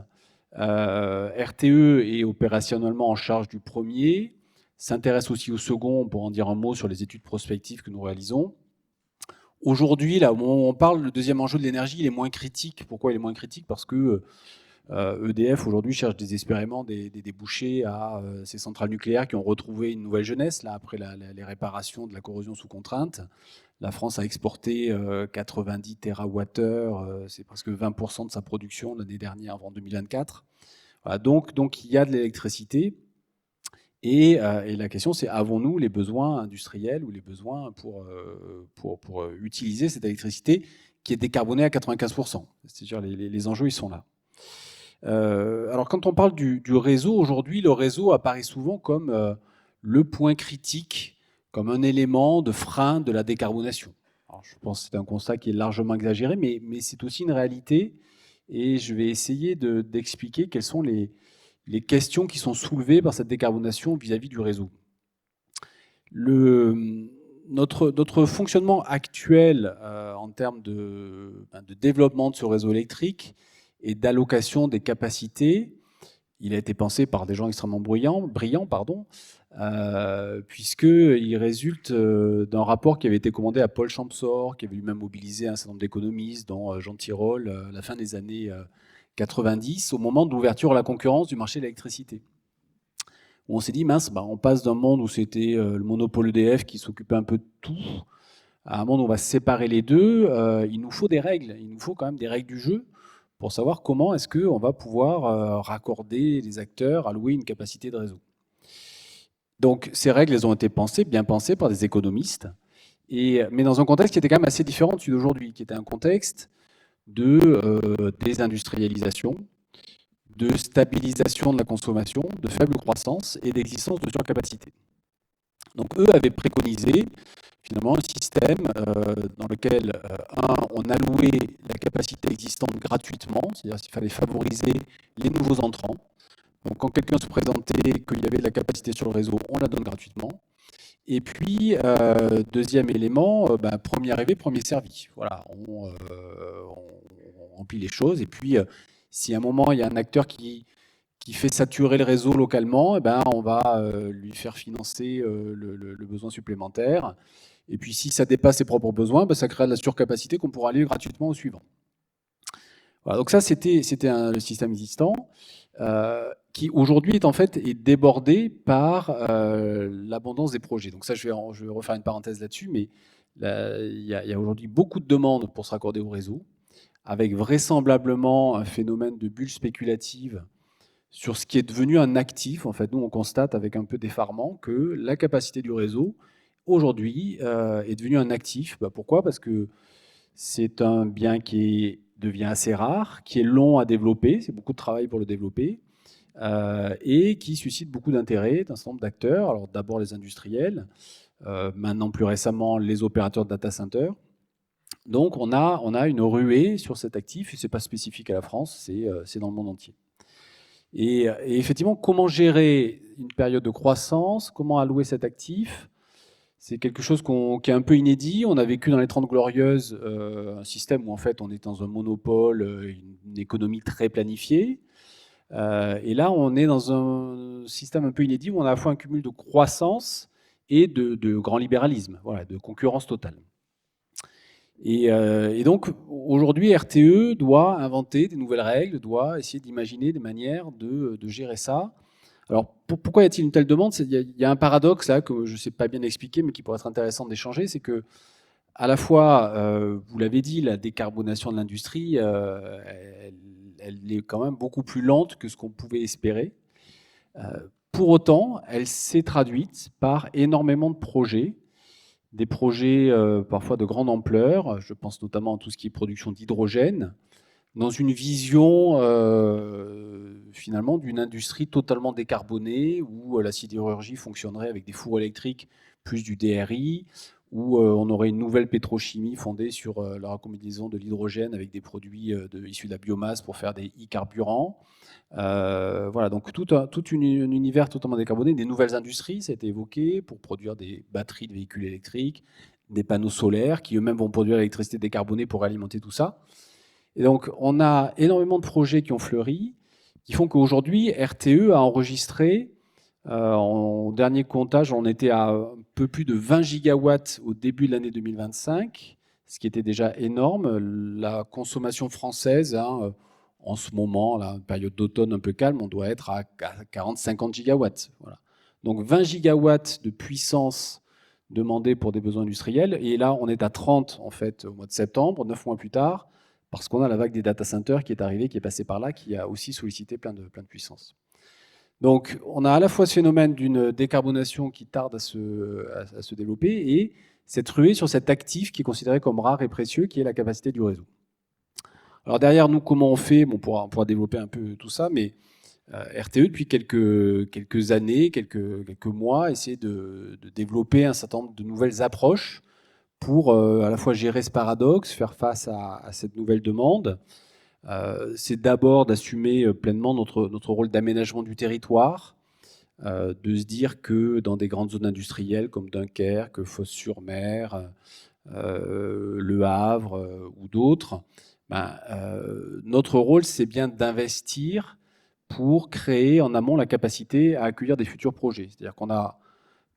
RTE est opérationnellement en charge du premier, s'intéresse aussi au second, pour en dire un mot sur les études prospectives que nous réalisons. Aujourd'hui, là, au moment où on parle, le deuxième enjeu de l'énergie, il est moins critique. Pourquoi il est moins critique? Parce que EDF aujourd'hui cherche désespérément des débouchés à ces centrales nucléaires qui ont retrouvé une nouvelle jeunesse là, après les réparations de la corrosion sous contrainte. La France a exporté 90 TWh, c'est presque 20% de sa production l'année dernière, avant 2024. Voilà, donc il y a de l'électricité. Et la question, c'est avons-nous les besoins industriels ou les besoins pour utiliser cette électricité qui est décarbonée à 95%? C'est-à-dire les enjeux, ils sont là. Alors quand on parle du réseau, aujourd'hui, le réseau apparaît souvent comme le point critique, comme un élément de frein de la décarbonation. Alors, je pense que c'est un constat qui est largement exagéré, mais c'est aussi une réalité. Et je vais essayer d'expliquer quelles sont les questions qui sont soulevées par cette décarbonation vis-à-vis du réseau. Notre fonctionnement actuel en termes de développement de ce réseau électrique et d'allocation des capacités, il a été pensé par des gens extrêmement brillants, puisqu'il résulte d'un rapport qui avait été commandé à Paul Champsor, qui avait lui-même mobilisé un certain nombre d'économistes, dont Jean Tirole, à la fin des années 90, au moment de l'ouverture à la concurrence du marché de l'électricité. Où on s'est dit, mince, on passe d'un monde où c'était le monopole EDF qui s'occupait un peu de tout, à un monde où on va séparer les deux. Il nous faut des règles, il nous faut quand même des règles du jeu pour savoir comment est-ce qu'on va pouvoir raccorder les acteurs, allouer une capacité de réseau. Donc ces règles, elles ont été bien pensées par des économistes, mais dans un contexte qui était quand même assez différent de celui d'aujourd'hui, qui était un contexte de désindustrialisation, de stabilisation de la consommation, de faible croissance et d'existence de surcapacité. Donc eux avaient préconisé finalement un système dans lequel, on allouait la capacité existante gratuitement, c'est-à-dire qu'il fallait favoriser les nouveaux entrants. Donc quand quelqu'un se présentait, qu'il y avait de la capacité sur le réseau, on la donne gratuitement. Et puis, deuxième élément, premier arrivé, premier servi. Voilà, on remplit les choses. Et puis, si à un moment, il y a un acteur qui fait saturer le réseau localement, on va lui faire financer le besoin supplémentaire. Et puis, si ça dépasse ses propres besoins, ça crée de la surcapacité qu'on pourra aller gratuitement au suivant. Voilà, donc ça, c'était le système existant, qui aujourd'hui est débordé par l'abondance des projets. Donc ça, je vais refaire une parenthèse là-dessus, mais il y a aujourd'hui beaucoup de demandes pour se raccorder au réseau, avec vraisemblablement un phénomène de bulle spéculative sur ce qui est devenu un actif. En fait, nous, on constate avec un peu d'effarement que la capacité du réseau, aujourd'hui, est devenue un actif. Pourquoi? Parce que c'est un bien qui devient assez rare, qui est long à développer, c'est beaucoup de travail pour le développer, et qui suscite beaucoup d'intérêt d'un certain nombre d'acteurs. Alors d'abord les industriels, maintenant plus récemment les opérateurs de data centers. Donc on a une ruée sur cet actif, et ce n'est pas spécifique à la France, c'est dans le monde entier. Et effectivement, comment gérer une période de croissance, comment allouer cet actif? C'est quelque chose qui est un peu inédit. On a vécu dans les 30 Glorieuses un système où en fait on est dans un monopole, une économie très planifiée. Et là, on est dans un système un peu inédit où on a à la fois un cumul de croissance et de grand libéralisme, voilà, de concurrence totale. Et donc, aujourd'hui, RTE doit inventer des nouvelles règles, doit essayer d'imaginer des manières de gérer ça. Alors, pourquoi y a-t-il une telle demande? Il y a un paradoxe là que je ne sais pas bien expliquer, mais qui pourrait être intéressant d'échanger, c'est que, à la fois, vous l'avez dit, la décarbonation de l'industrie, elle est quand même beaucoup plus lente que ce qu'on pouvait espérer. Pour autant, elle s'est traduite par énormément de projets, des projets parfois de grande ampleur. Je pense notamment à tout ce qui est production d'hydrogène, dans une vision finalement d'une industrie totalement décarbonée où la sidérurgie fonctionnerait avec des fours électriques plus du DRI, où on aurait une nouvelle pétrochimie fondée sur la recombinaison de l'hydrogène avec des produits issus de la biomasse pour faire des e-carburants. Voilà, donc tout un univers totalement décarboné, des nouvelles industries, ça a été évoqué, pour produire des batteries de véhicules électriques, des panneaux solaires qui eux-mêmes vont produire l'électricité décarbonée pour alimenter tout ça. Et donc on a énormément de projets qui ont fleuri, qui font qu'aujourd'hui RTE a enregistré, en dernier comptage, on était à un peu plus de 20 gigawatts au début de l'année 2025, ce qui était déjà énorme. La consommation française, en ce moment, la période d'automne un peu calme, on doit être à 40-50 gigawatts. Voilà. Donc 20 gigawatts de puissance demandée pour des besoins industriels. Et là, on est à 30 en fait au mois de septembre, 9 mois plus tard, parce qu'on a la vague des data centers qui est arrivée, qui est passée par là, qui a aussi sollicité plein de puissance. Donc, on a à la fois ce phénomène d'une décarbonation qui tarde à se développer et cette ruée sur cet actif qui est considéré comme rare et précieux, qui est la capacité du réseau. Alors derrière nous, comment on fait? On pourra développer un peu tout ça, mais RTE, depuis quelques années, quelques mois, essaie de développer un certain nombre de nouvelles approches pour à la fois gérer ce paradoxe, faire face à cette nouvelle demande. C'est d'abord d'assumer pleinement notre rôle d'aménagement du territoire, de se dire que dans des grandes zones industrielles comme Dunkerque, Fos-sur-Mer, Le Havre ou d'autres, notre rôle, c'est bien d'investir pour créer en amont la capacité à accueillir des futurs projets. C'est-à-dire qu'on n'a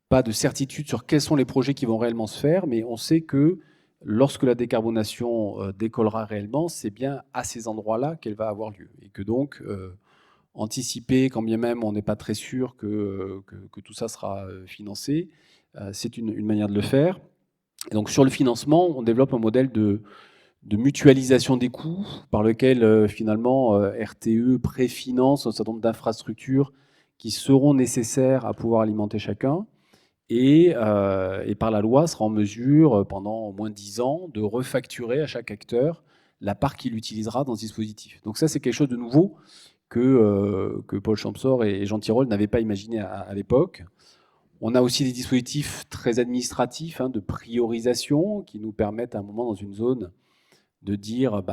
pas de certitude sur quels sont les projets qui vont réellement se faire, mais on sait que lorsque la décarbonation décollera réellement, c'est bien à ces endroits-là qu'elle va avoir lieu. Et que donc, anticiper, quand bien même on n'est pas très sûr que tout ça sera financé, c'est une manière de le faire. Et donc sur le financement, on développe un modèle de mutualisation des coûts par lequel finalement RTE préfinance un certain nombre d'infrastructures qui seront nécessaires à pouvoir alimenter chacun. Et par la loi, sera en mesure, pendant au moins 10 ans, de refacturer à chaque acteur la part qu'il utilisera dans ce dispositif. Donc ça, c'est quelque chose de nouveau que Paul Champsor et Jean Tirole n'avaient pas imaginé à l'époque. On a aussi des dispositifs très administratifs de priorisation qui nous permettent à un moment dans une zone de dire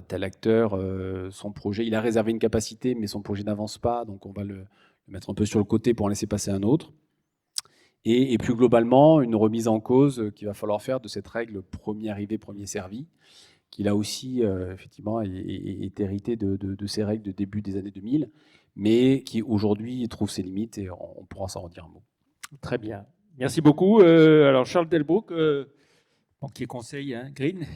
tel acteur, son projet, il a réservé une capacité, mais son projet n'avance pas, donc on va le mettre un peu sur le côté pour en laisser passer un autre. Et plus globalement, une remise en cause qu'il va falloir faire de cette règle premier arrivé, premier servi, qui là aussi, effectivement, est héritée de ces règles de début des années 2000, mais qui aujourd'hui trouve ses limites et on pourra s'en redire un mot. Très bien. Merci beaucoup. Alors, Charles Delbrouck, banquier conseil, Green.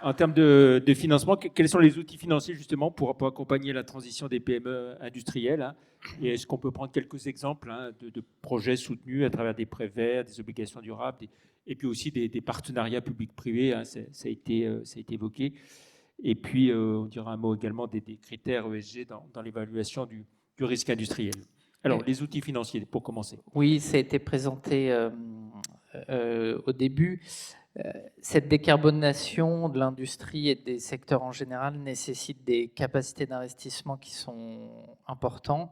En termes de financement, quels sont les outils financiers justement pour accompagner la transition des PME industrielles? Et est-ce qu'on peut prendre quelques exemples de projets soutenus à travers des prêts verts, des obligations durables, et puis aussi des partenariats publics-privés, ça a été évoqué. Et puis, on dira un mot également des critères ESG dans l'évaluation du risque industriel. Alors, les outils financiers, pour commencer. Oui, ça a été présenté au début. Cette décarbonation de l'industrie et des secteurs en général nécessite des capacités d'investissement qui sont importantes.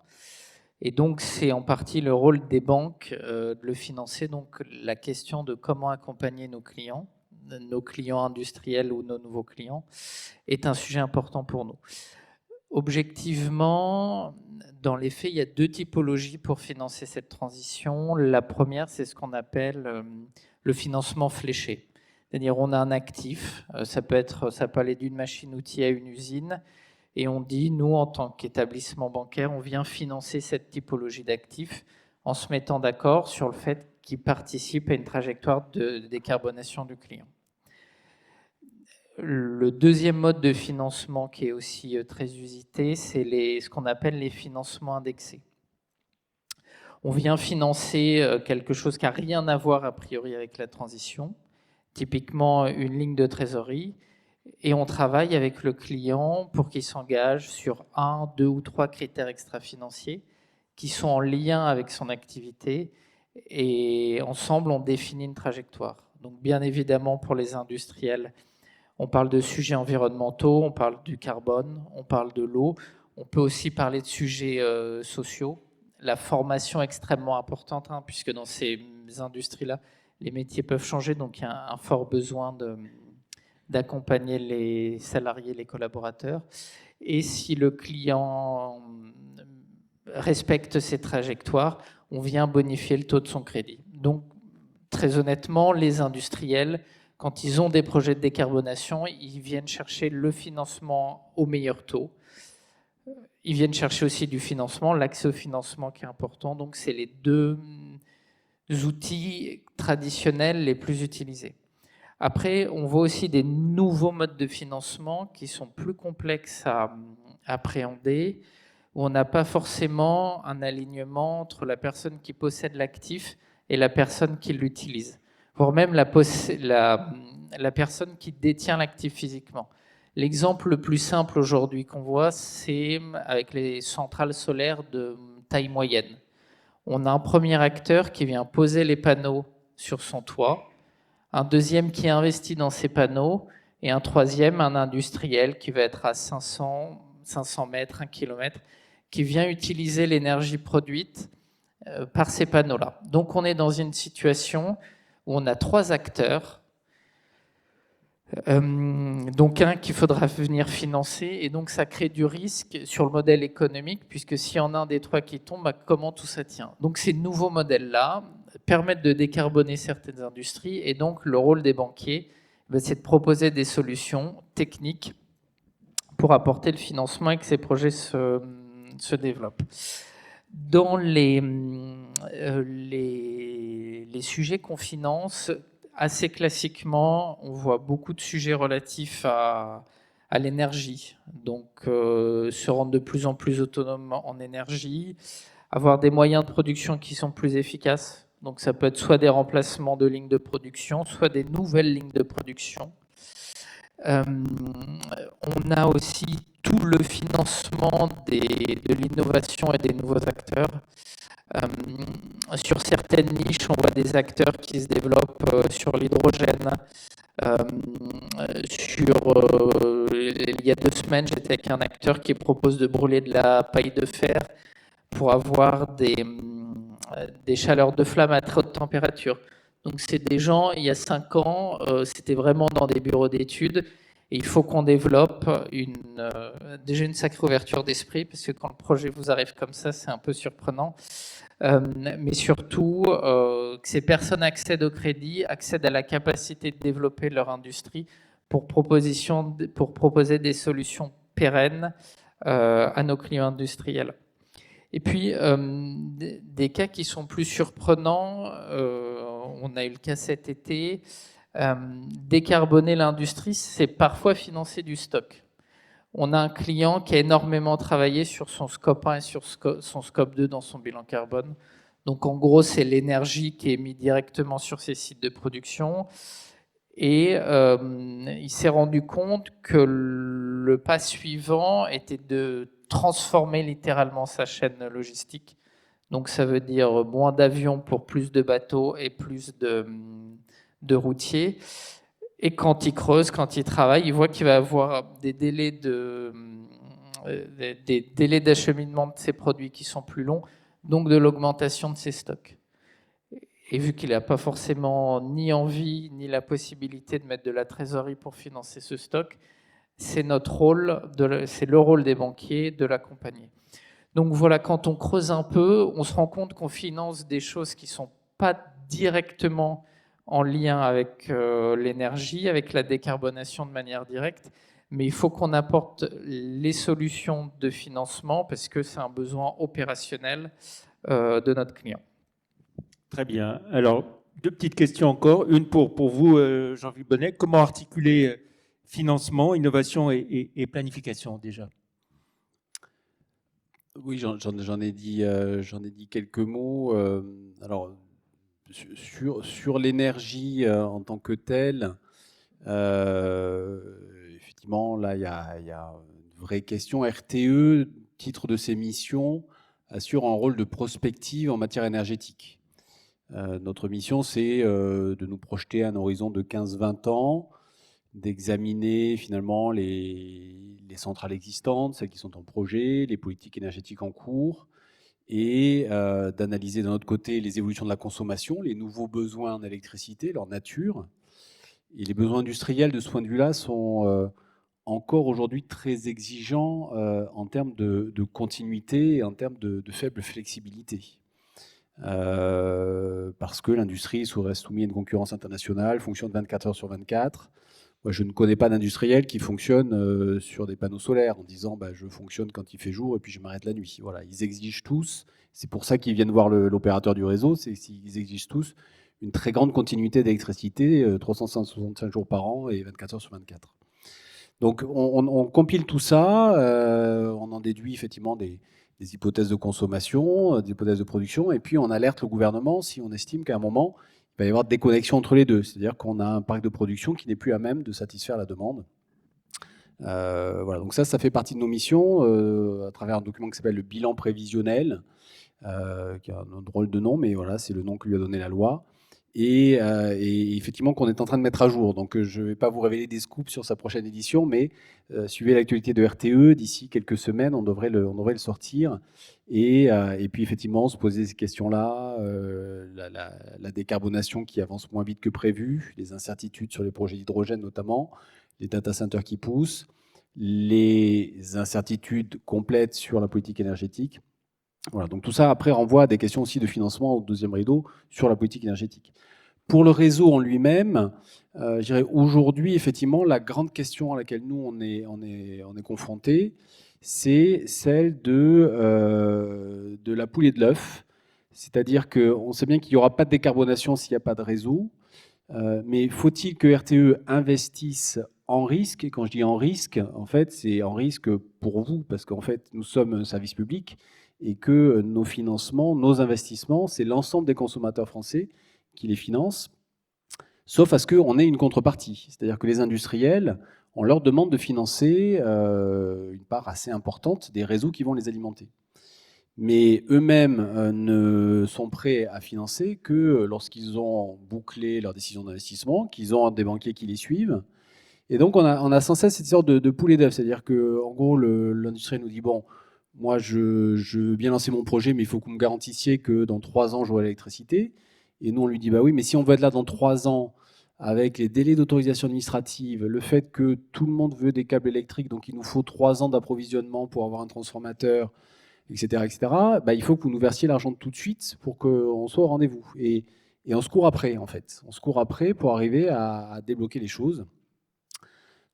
Et donc, c'est en partie le rôle des banques de le financer. Donc, la question de comment accompagner nos clients industriels ou nos nouveaux clients, est un sujet important pour nous. Objectivement, dans les faits, il y a deux typologies pour financer cette transition. La première, c'est ce qu'on appelle le financement fléché. C'est-à-dire, on a un actif, ça peut aller d'une machine-outil à une usine, et on dit, nous, en tant qu'établissement bancaire, on vient financer cette typologie d'actifs en se mettant d'accord sur le fait qu'ils participent à une trajectoire de décarbonation du client. Le deuxième mode de financement qui est aussi très usité, c'est ce qu'on appelle les financements indexés. On vient financer quelque chose qui n'a rien à voir a priori avec la transition, typiquement une ligne de trésorerie, et on travaille avec le client pour qu'il s'engage sur 1, 2 ou 3 critères extra-financiers qui sont en lien avec son activité, et ensemble on définit une trajectoire. Donc bien évidemment pour les industriels, On parle de sujets environnementaux, on parle du carbone, on parle de l'eau. On peut aussi parler de sujets sociaux. La formation est extrêmement importante, puisque dans ces industries-là, les métiers peuvent changer, donc il y a un fort besoin d'accompagner les salariés, les collaborateurs. Et si le client respecte ces trajectoires, on vient bonifier le taux de son crédit. Donc, très honnêtement, les industriels, quand ils ont des projets de décarbonation, ils viennent chercher le financement au meilleur taux. Ils viennent chercher aussi du financement, l'accès au financement qui est important. Donc, c'est les deux outils traditionnels les plus utilisés. Après, on voit aussi des nouveaux modes de financement qui sont plus complexes à appréhender, où on n'a pas forcément un alignement entre la personne qui possède l'actif et la personne qui l'utilise, voire même la personne qui détient l'actif physiquement. L'exemple le plus simple aujourd'hui qu'on voit, c'est avec les centrales solaires de taille moyenne. On a un premier acteur qui vient poser les panneaux sur son toit, un deuxième qui investit dans ces panneaux, et un troisième, un industriel qui va être à 500 mètres, 1 kilomètre, qui vient utiliser l'énergie produite par ces panneaux-là. Donc on est dans une situation où on a 3 acteurs, donc un qu'il faudra venir financer, et donc ça crée du risque sur le modèle économique, puisque si en a un des 3 qui tombe, comment tout ça tient? Donc ces nouveaux modèles-là permettent de décarboner certaines industries, et donc le rôle des banquiers, c'est de proposer des solutions techniques pour apporter le financement et que ces projets se développent. Dans les sujets qu'on finance, assez classiquement, on voit beaucoup de sujets relatifs à l'énergie. Donc, se rendre de plus en plus autonome en énergie, avoir des moyens de production qui sont plus efficaces. Donc, ça peut être soit des remplacements de lignes de production, soit des nouvelles lignes de production. On a aussi tout le financement de l'innovation et des nouveaux acteurs. Sur certaines niches, on voit des acteurs qui se développent sur l'hydrogène. Il y a 2 semaines, j'étais avec un acteur qui propose de brûler de la paille de fer pour avoir des chaleurs de flamme à très haute température. Donc c'est des gens, il y a 5 ans, c'était vraiment dans des bureaux d'études. Et il faut qu'on développe déjà une sacrée ouverture d'esprit, parce que quand le projet vous arrive comme ça, c'est un peu surprenant. Mais surtout, que ces personnes accèdent au crédit, accèdent à la capacité de développer leur industrie pour proposer des solutions pérennes à nos clients industriels. Et puis, des cas qui sont plus surprenants, on a eu le cas cet été. Décarboner l'industrie, c'est parfois financer du stock. On a un client qui a énormément travaillé sur son scope 1 et sur son scope 2 dans son bilan carbone. Donc en gros, c'est l'énergie qui est mise directement sur ses sites de production. Et il s'est rendu compte que le pas suivant était de transformer littéralement sa chaîne logistique. Donc ça veut dire moins d'avions pour plus de bateaux et plus de routiers. Et quand il creuse, quand il travaille, il voit qu'il va avoir des délais d'acheminement de ses produits qui sont plus longs, donc de l'augmentation de ses stocks. Et vu qu'il n'a pas forcément ni envie ni la possibilité de mettre de la trésorerie pour financer ce stock, c'est notre rôle, c'est le rôle des banquiers de l'accompagner. Donc voilà, quand on creuse un peu, on se rend compte qu'on finance des choses qui ne sont pas directement en lien avec l'énergie, avec la décarbonation de manière directe, mais il faut qu'on apporte les solutions de financement parce que c'est un besoin opérationnel de notre client. Très bien. Alors, 2 petites questions encore. Une pour vous, Jean-Philippe Bonnet. Comment articuler financement, innovation et planification déjà? Oui, j'en ai dit quelques mots. Alors, sur l'énergie en tant que telle, effectivement, là, il y a une vraie question. RTE, titre de ses missions, assure un rôle de prospective en matière énergétique. Notre mission, c'est de nous projeter à un horizon de 15-20 ans d'examiner finalement les centrales existantes, celles qui sont en projet, les politiques énergétiques en cours, et d'analyser d'un autre côté les évolutions de la consommation, les nouveaux besoins en électricité, leur nature. Et les besoins industriels de ce point de vue-là sont encore aujourd'hui très exigeants en termes de continuité et en termes de faible flexibilité. Parce que l'industrie reste soumise à une concurrence internationale, fonctionne 24 heures sur 24. Moi, je ne connais pas d'industriel qui fonctionne sur des panneaux solaires en disant bah, je fonctionne quand il fait jour et puis je m'arrête la nuit. Voilà, ils exigent tous, c'est pour ça qu'ils viennent voir l'opérateur du réseau, c'est qu'ils exigent tous une très grande continuité d'électricité, 365 jours par an et 24 heures sur 24. Donc on compile tout ça, on en déduit effectivement des hypothèses de consommation, des hypothèses de production, et puis on alerte le gouvernement si on estime qu'à un moment, il va y avoir des déconnexion entre les deux. C'est-à-dire qu'on a un parc de production qui n'est plus à même de satisfaire la demande. Voilà, donc ça fait partie de nos missions, à travers un document qui s'appelle le bilan prévisionnel, qui a un drôle de nom, mais voilà, c'est le nom que lui a donné la loi. Et effectivement qu'on est en train de mettre à jour. Donc je ne vais pas vous révéler des scoops sur sa prochaine édition, mais suivez l'actualité de RTE, d'ici quelques semaines, on devrait le sortir. Et puis effectivement, se poser ces questions-là, la décarbonation qui avance moins vite que prévu, les incertitudes sur les projets d'hydrogène notamment, les data centers qui poussent, les incertitudes complètes sur la politique énergétique. Voilà, donc tout ça après renvoie à des questions aussi de financement au deuxième rideau sur la politique énergétique. Pour le réseau en lui-même, je dirais aujourd'hui effectivement la grande question à laquelle nous on est confrontés, c'est celle de la poule et de l'œuf. C'est-à-dire qu'on sait bien qu'il n'y aura pas de décarbonation s'il n'y a pas de réseau, mais faut-il que RTE investisse en risque? Et quand je dis en risque, en fait, c'est en risque pour vous, parce qu'en fait, nous sommes un service public et que nos financements, nos investissements, c'est l'ensemble des consommateurs français qui les financent, sauf à ce qu'on ait une contrepartie. C'est-à-dire que les industriels, on leur demande de financer une part assez importante des réseaux qui vont les alimenter. Mais eux-mêmes ne sont prêts à financer que lorsqu'ils ont bouclé leur décision d'investissement, qu'ils ont des banquiers qui les suivent. Et donc on a sans cesse cette sorte de poule et d'œuf. C'est-à-dire qu'en gros, l'industriel nous dit, bon, moi je veux bien lancer mon projet, mais il faut que vous me garantissiez que dans 3 ans, j'aurai l'électricité. Et nous, on lui dit, bah oui, mais si on veut être là dans 3 ans, avec les délais d'autorisation administrative, le fait que tout le monde veut des câbles électriques, donc il nous faut 3 ans d'approvisionnement pour avoir un transformateur, etc., bah, il faut que vous nous versiez l'argent tout de suite pour qu'on soit au rendez-vous. Et on se court après, en fait. On se court après pour arriver à débloquer les choses.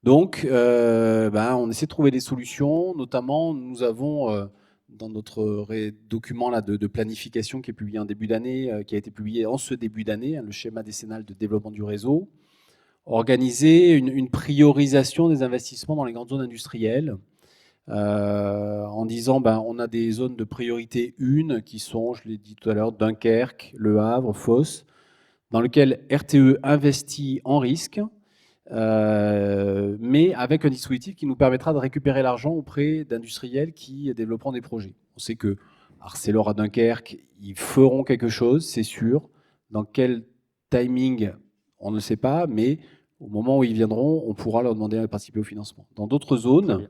Donc, on essaie de trouver des solutions. Notamment, nous avons, dans notre document là, de planification qui est publié en début d'année, qui a été publié en ce début d'année, le schéma décennal de développement du réseau, organisé une priorisation des investissements dans les grandes zones industrielles, en disant on a des zones de priorité 1 qui sont, je l'ai dit tout à l'heure, Dunkerque, Le Havre, Fos, dans lesquelles RTE investit en risque, mais avec un dispositif qui nous permettra de récupérer l'argent auprès d'industriels qui développeront des projets. On sait que Arcelor à Dunkerque, ils feront quelque chose, c'est sûr. Dans quel timing, on ne sait pas, mais au moment où ils viendront, on pourra leur demander de participer au financement. Dans d'autres zones,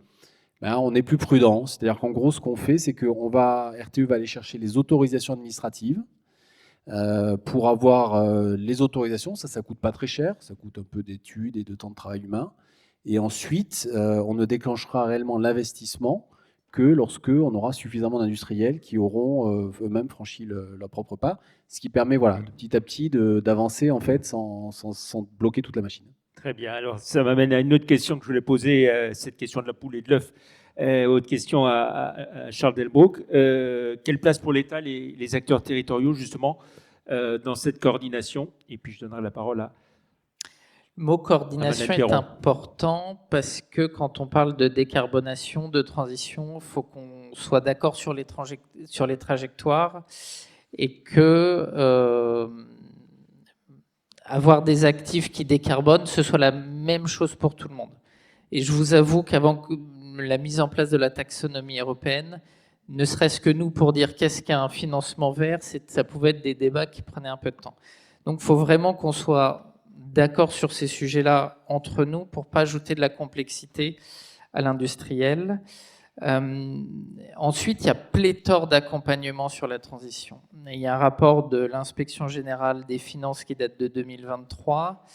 on est plus prudent. C'est-à-dire qu'en gros, ce qu'on fait, c'est que RTE va aller chercher les autorisations administratives pour avoir les autorisations. Ça coûte pas très cher. Ça coûte un peu d'études et de temps de travail humain. Et ensuite, on ne déclenchera réellement l'investissement que lorsque on aura suffisamment d'industriels qui auront eux-mêmes franchi leur propre pas, ce qui permet de petit à petit d'avancer en fait sans bloquer toute la machine. Très bien. Alors, ça m'amène à une autre question que je voulais poser, cette question de la poule et de l'œuf. Autre question à Charles Delbrück. Quelle place pour l'État, les acteurs territoriaux, justement, dans cette coordination? Et puis, je donnerai la parole à... Le mot coordination est important parce que quand on parle de décarbonation, de transition, il faut qu'on soit d'accord sur les trajectoires et que avoir des actifs qui décarbonent, ce soit la même chose pour tout le monde. Et je vous avoue qu'avant la mise en place de la taxonomie européenne, ne serait-ce que nous, pour dire qu'est-ce qu'un financement vert, ça pouvait être des débats qui prenaient un peu de temps. Donc il faut vraiment qu'on soit d'accord sur ces sujets-là entre nous pour pas ajouter de la complexité à l'industriel. Ensuite, il y a pléthore d'accompagnements sur la transition. Il y a un rapport de l'Inspection générale des finances qui date de 2023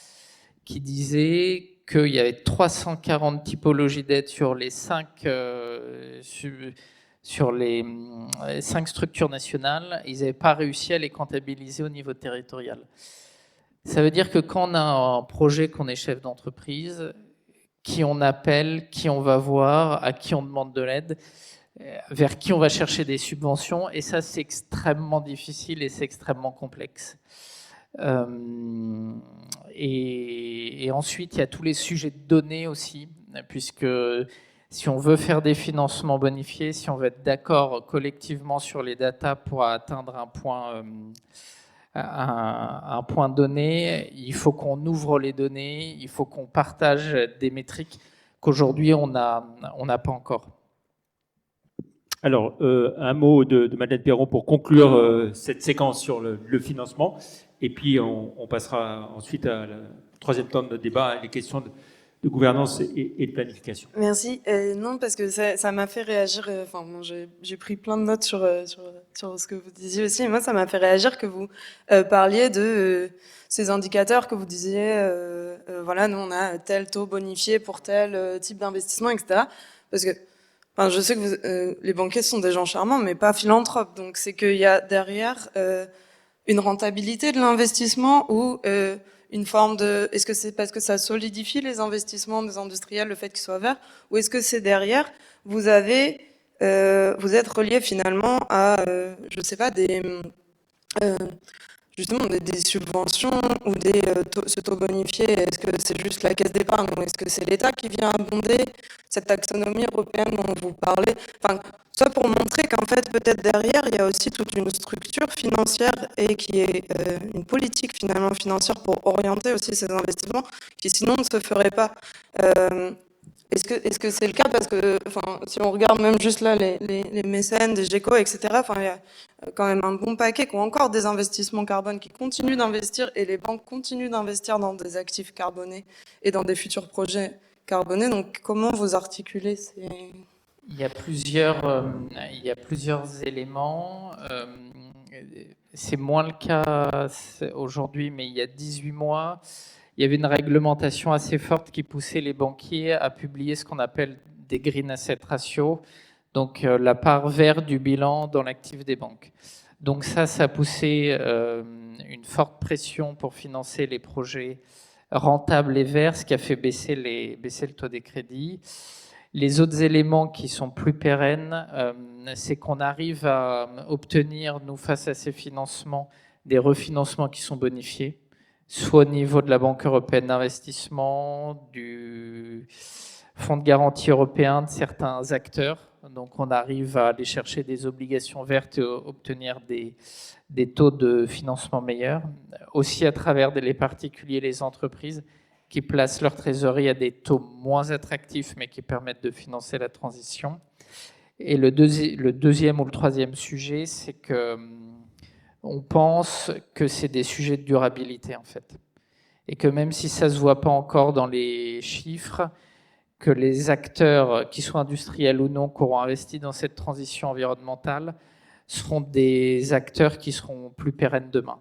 qui disait qu'il y avait 340 typologies d'aides sur les 5 structures nationales. Ils n'avaient pas réussi à les comptabiliser au niveau territorial. Ça veut dire que quand on a un projet, qu'on est chef d'entreprise, qui on appelle, qui on va voir, à qui on demande de l'aide, vers qui on va chercher des subventions, et ça c'est extrêmement difficile et c'est extrêmement complexe. Et ensuite il y a tous les sujets de données aussi, puisque si on veut faire des financements bonifiés, si on veut être d'accord collectivement sur les datas pour atteindre un point donné, il faut qu'on ouvre les données, il faut qu'on partage des métriques qu'aujourd'hui on n'a pas encore. Alors, un mot de Madeleine Perron pour conclure cette séquence sur le financement, et puis on passera ensuite à la troisième temps de notre débat, les questions de gouvernance et de planification. Merci. Non, parce que ça m'a fait réagir. Enfin, bon, j'ai pris plein de notes sur ce que vous disiez aussi. Et moi, ça m'a fait réagir que vous parliez de ces indicateurs que vous disiez. Voilà, nous, on a tel taux bonifié pour tel type d'investissement, etc. Parce que, enfin, je sais que les banquiers sont des gens charmants, mais pas philanthropes. Donc, c'est qu'il y a derrière une rentabilité de l'investissement ou une forme de... Est-ce que c'est parce que ça solidifie les investissements des industriels, le fait qu'ils soient verts, ou est-ce que c'est derrière, vous êtes relié finalement à, je sais pas, justement des subventions ou ce taux bonifié, est-ce que c'est juste la caisse d'épargne ou est-ce que c'est l'État qui vient abonder cette taxonomie européenne dont vous parlez? Enfin, soit pour montrer qu'en fait, peut-être derrière, il y a aussi toute une structure financière et qui est une politique finalement financière pour orienter aussi ces investissements qui sinon ne se feraient pas. Est-ce que c'est le cas? Parce que enfin, si on regarde même juste là les mécènes, des GECO, etc., enfin, il y a quand même un bon paquet qui ont encore des investissements carbone, qui continuent d'investir et les banques continuent d'investir dans des actifs carbonés et dans des futurs projets carbonés. Donc comment vous articulez ces... Il y a plusieurs éléments. C'est moins le cas aujourd'hui, mais il y a 18 mois, il y avait une réglementation assez forte qui poussait les banquiers à publier ce qu'on appelle des green asset ratios, donc la part verte du bilan dans l'actif des banques. Donc ça a poussé une forte pression pour financer les projets rentables et verts, ce qui a fait baisser le taux des crédits. Les autres éléments qui sont plus pérennes, c'est qu'on arrive à obtenir, nous, face à ces financements, des refinancements qui sont bonifiés, soit au niveau de la Banque européenne d'investissement, du Fonds de garantie européen, de certains acteurs. Donc on arrive à aller chercher des obligations vertes et obtenir des taux de financement meilleurs. Aussi à travers les particuliers, les entreprises, qui placent leur trésorerie à des taux moins attractifs, mais qui permettent de financer la transition. Et le deuxième ou le troisième sujet, c'est que on pense que c'est des sujets de durabilité, en fait. Et que même si ça ne se voit pas encore dans les chiffres, que les acteurs, qui soient industriels ou non, qui auront investi dans cette transition environnementale, seront des acteurs qui seront plus pérennes demain.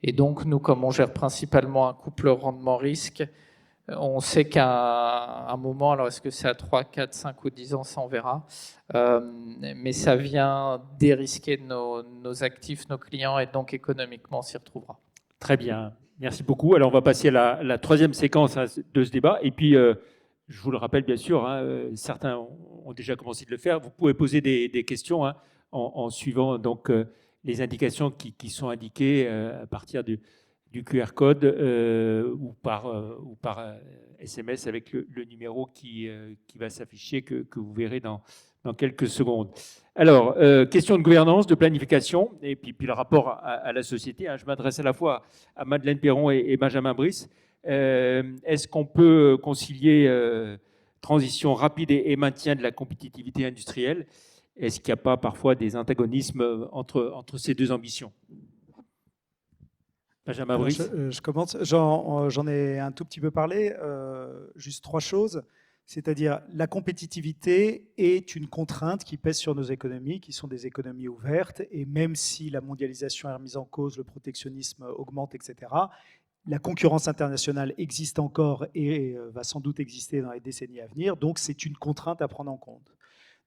Et donc, nous, comme on gère principalement un couple rendement-risque, on sait qu'à un moment, alors est-ce que c'est à 3, 4, 5 ou 10 ans, ça on verra, mais ça vient dérisquer nos actifs, nos clients, et donc économiquement, on s'y retrouvera. Très bien, merci beaucoup. Alors on va passer à la troisième séquence de ce débat, et puis je vous le rappelle bien sûr, certains ont déjà commencé de le faire, vous pouvez poser des questions en suivant donc les indications qui sont indiquées à partir du QR code ou par SMS avec le numéro qui va s'afficher, que vous verrez dans quelques secondes. Alors, question de gouvernance, de planification, et puis le rapport à la société. Je m'adresse à la fois à Madeleine Perron et Benjamin Brice. Est-ce qu'on peut concilier transition rapide et maintien de la compétitivité industrielle? Est-ce qu'il n'y a pas parfois des antagonismes entre ces deux ambitions? Benjamin Brice. Je commence. J'en ai un tout petit peu parlé. Juste 3 choses. C'est-à-dire, la compétitivité est une contrainte qui pèse sur nos économies, qui sont des économies ouvertes. Et même si la mondialisation est remise en cause, le protectionnisme augmente, etc., la concurrence internationale existe encore et va sans doute exister dans les décennies à venir. Donc, c'est une contrainte à prendre en compte.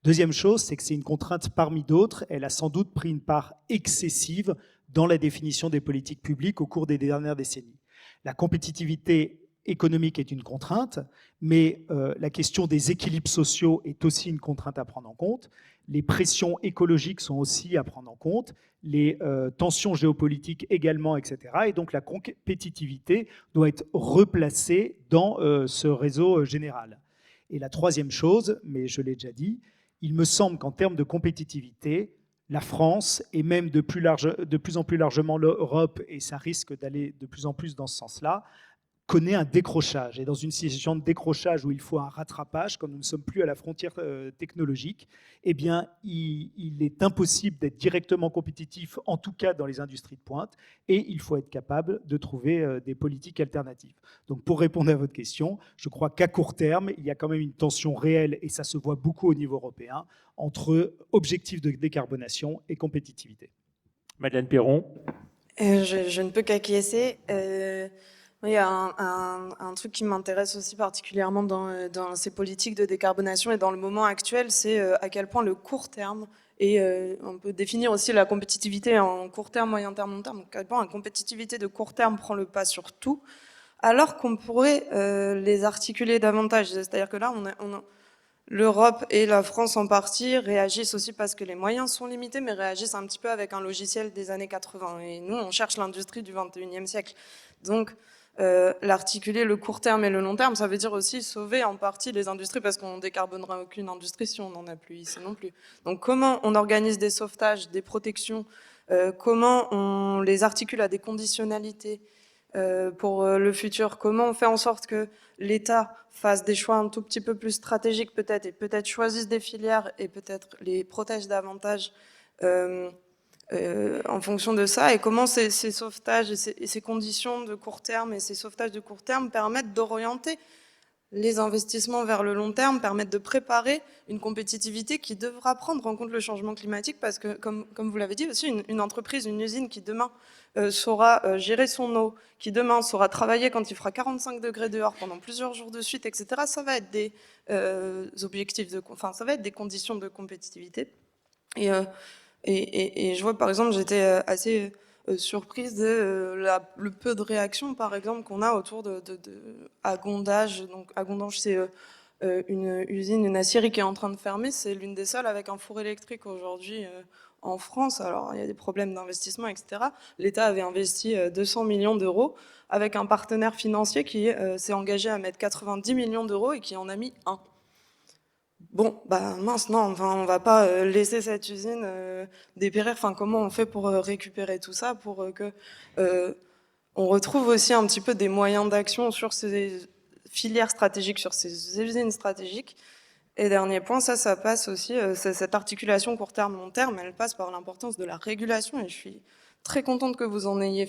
Deuxième chose, c'est que c'est une contrainte parmi d'autres. Elle a sans doute pris une part excessive dans la définition des politiques publiques au cours des dernières décennies. La compétitivité économique est une contrainte, mais la question des équilibres sociaux est aussi une contrainte à prendre en compte. Les pressions écologiques sont aussi à prendre en compte, les tensions géopolitiques également, etc. Et donc la compétitivité doit être replacée dans ce réseau général. Et la troisième chose, mais je l'ai déjà dit, il me semble qu'en termes de compétitivité, la France, et même de plus en plus largement l'Europe, et ça risque d'aller de plus en plus dans ce sens-là, connaît un décrochage. Et dans une situation de décrochage où il faut un rattrapage, quand nous ne sommes plus à la frontière technologique, eh bien, il est impossible d'être directement compétitif, en tout cas dans les industries de pointe, et il faut être capable de trouver des politiques alternatives. Donc, pour répondre à votre question, je crois qu'à court terme, il y a quand même une tension réelle, et ça se voit beaucoup au niveau européen, entre objectifs de décarbonation et compétitivité. Madeleine Perron. Je ne peux qu'acquiescer. Il y a un truc qui m'intéresse aussi particulièrement dans ces politiques de décarbonisation et dans le moment actuel, c'est à quel point le court terme, et on peut définir aussi la compétitivité en court terme, moyen terme, long terme, à quel point la compétitivité de court terme prend le pas sur tout, alors qu'on pourrait les articuler davantage. C'est-à-dire que là, l'Europe et la France en partie réagissent aussi parce que les moyens sont limités, mais réagissent un petit peu avec un logiciel des années 80. Et nous, on cherche l'industrie du 21e siècle. Donc, l'articuler le court terme et le long terme, ça veut dire aussi sauver en partie les industries, parce qu'on ne décarbonera aucune industrie si on n'en a plus ici non plus. Donc comment on organise des sauvetages, des protections, comment on les articule à des conditionnalités pour le futur, comment on fait en sorte que l'État fasse des choix un tout petit peu plus stratégiques peut-être, et peut-être choisisse des filières et peut-être les protège davantage en fonction de ça, et comment ces sauvetages et ces conditions de court terme et ces sauvetages de court terme permettent d'orienter les investissements vers le long terme, permettent de préparer une compétitivité qui devra prendre en compte le changement climatique, parce que, comme vous l'avez dit aussi, une entreprise, une usine qui demain saura gérer son eau, qui demain saura travailler quand il fera 45 degrés dehors pendant plusieurs jours de suite, etc., ça va être des objectifs, ça va être des conditions de compétitivité. Et je vois, par exemple, j'étais assez surprise de le peu de réactions, par exemple, qu'on a autour à Gondage. Donc, à Gondage, c'est une usine, une aciérie qui est en train de fermer. C'est l'une des seules avec un four électrique aujourd'hui en France. Alors, il y a des problèmes d'investissement, etc. L'État avait investi 200 millions d'euros avec un partenaire financier qui s'est engagé à mettre 90 millions d'euros et qui en a mis 1. Bon, bah mince, non, enfin, on va pas laisser cette usine dépérir. Enfin, comment on fait pour récupérer tout ça, pour que on retrouve aussi un petit peu des moyens d'action sur ces filières stratégiques, sur ces usines stratégiques. Et dernier point, ça passe aussi, cette articulation court terme, long terme, elle passe par l'importance de la régulation, et je suis très contente que vous en ayez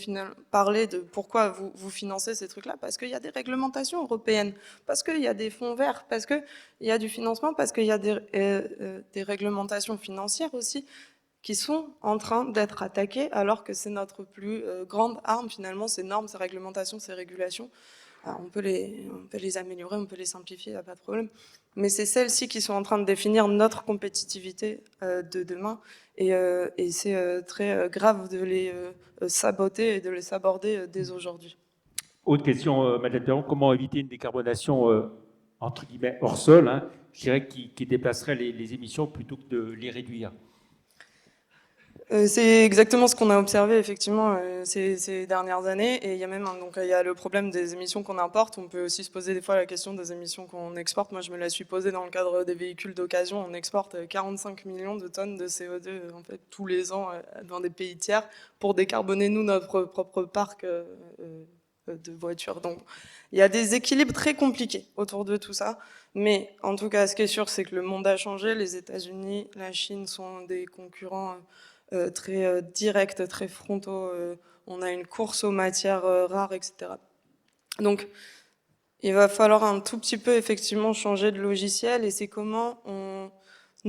parlé de pourquoi vous financez ces trucs-là, parce qu'il y a des réglementations européennes, parce qu'il y a des fonds verts, parce qu'il y a du financement, parce qu'il y a des réglementations financières aussi qui sont en train d'être attaquées, alors que c'est notre plus grande arme finalement, ces normes, ces réglementations, ces régulations. Alors, on peut les améliorer, on peut les simplifier, il n'y a pas de problème. Mais c'est celles-ci qui sont en train de définir notre compétitivité de demain. Et c'est très grave de les saboter et de les saborder dès aujourd'hui. Autre question, Madeleine Perron, comment éviter une décarbonation entre guillemets hors sol, hein, je dirais, qui déplacerait les émissions plutôt que de les réduire? C'est exactement ce qu'on a observé effectivement ces dernières années, et il y a même donc il y a le problème des émissions qu'on importe. On peut aussi se poser des fois la question des émissions qu'on exporte. Moi, je me la suis posée dans le cadre des véhicules d'occasion. On exporte 45 millions de tonnes de CO2 en fait tous les ans dans des pays tiers pour décarboner nous notre propre parc de voitures. Donc il y a des équilibres très compliqués autour de tout ça. Mais en tout cas, ce qui est sûr, c'est que le monde a changé. Les États-Unis, la Chine sont des concurrents très directs, très frontaux. On a une course aux matières rares, etc. Donc, il va falloir un tout petit peu effectivement changer de logiciel, et c'est comment on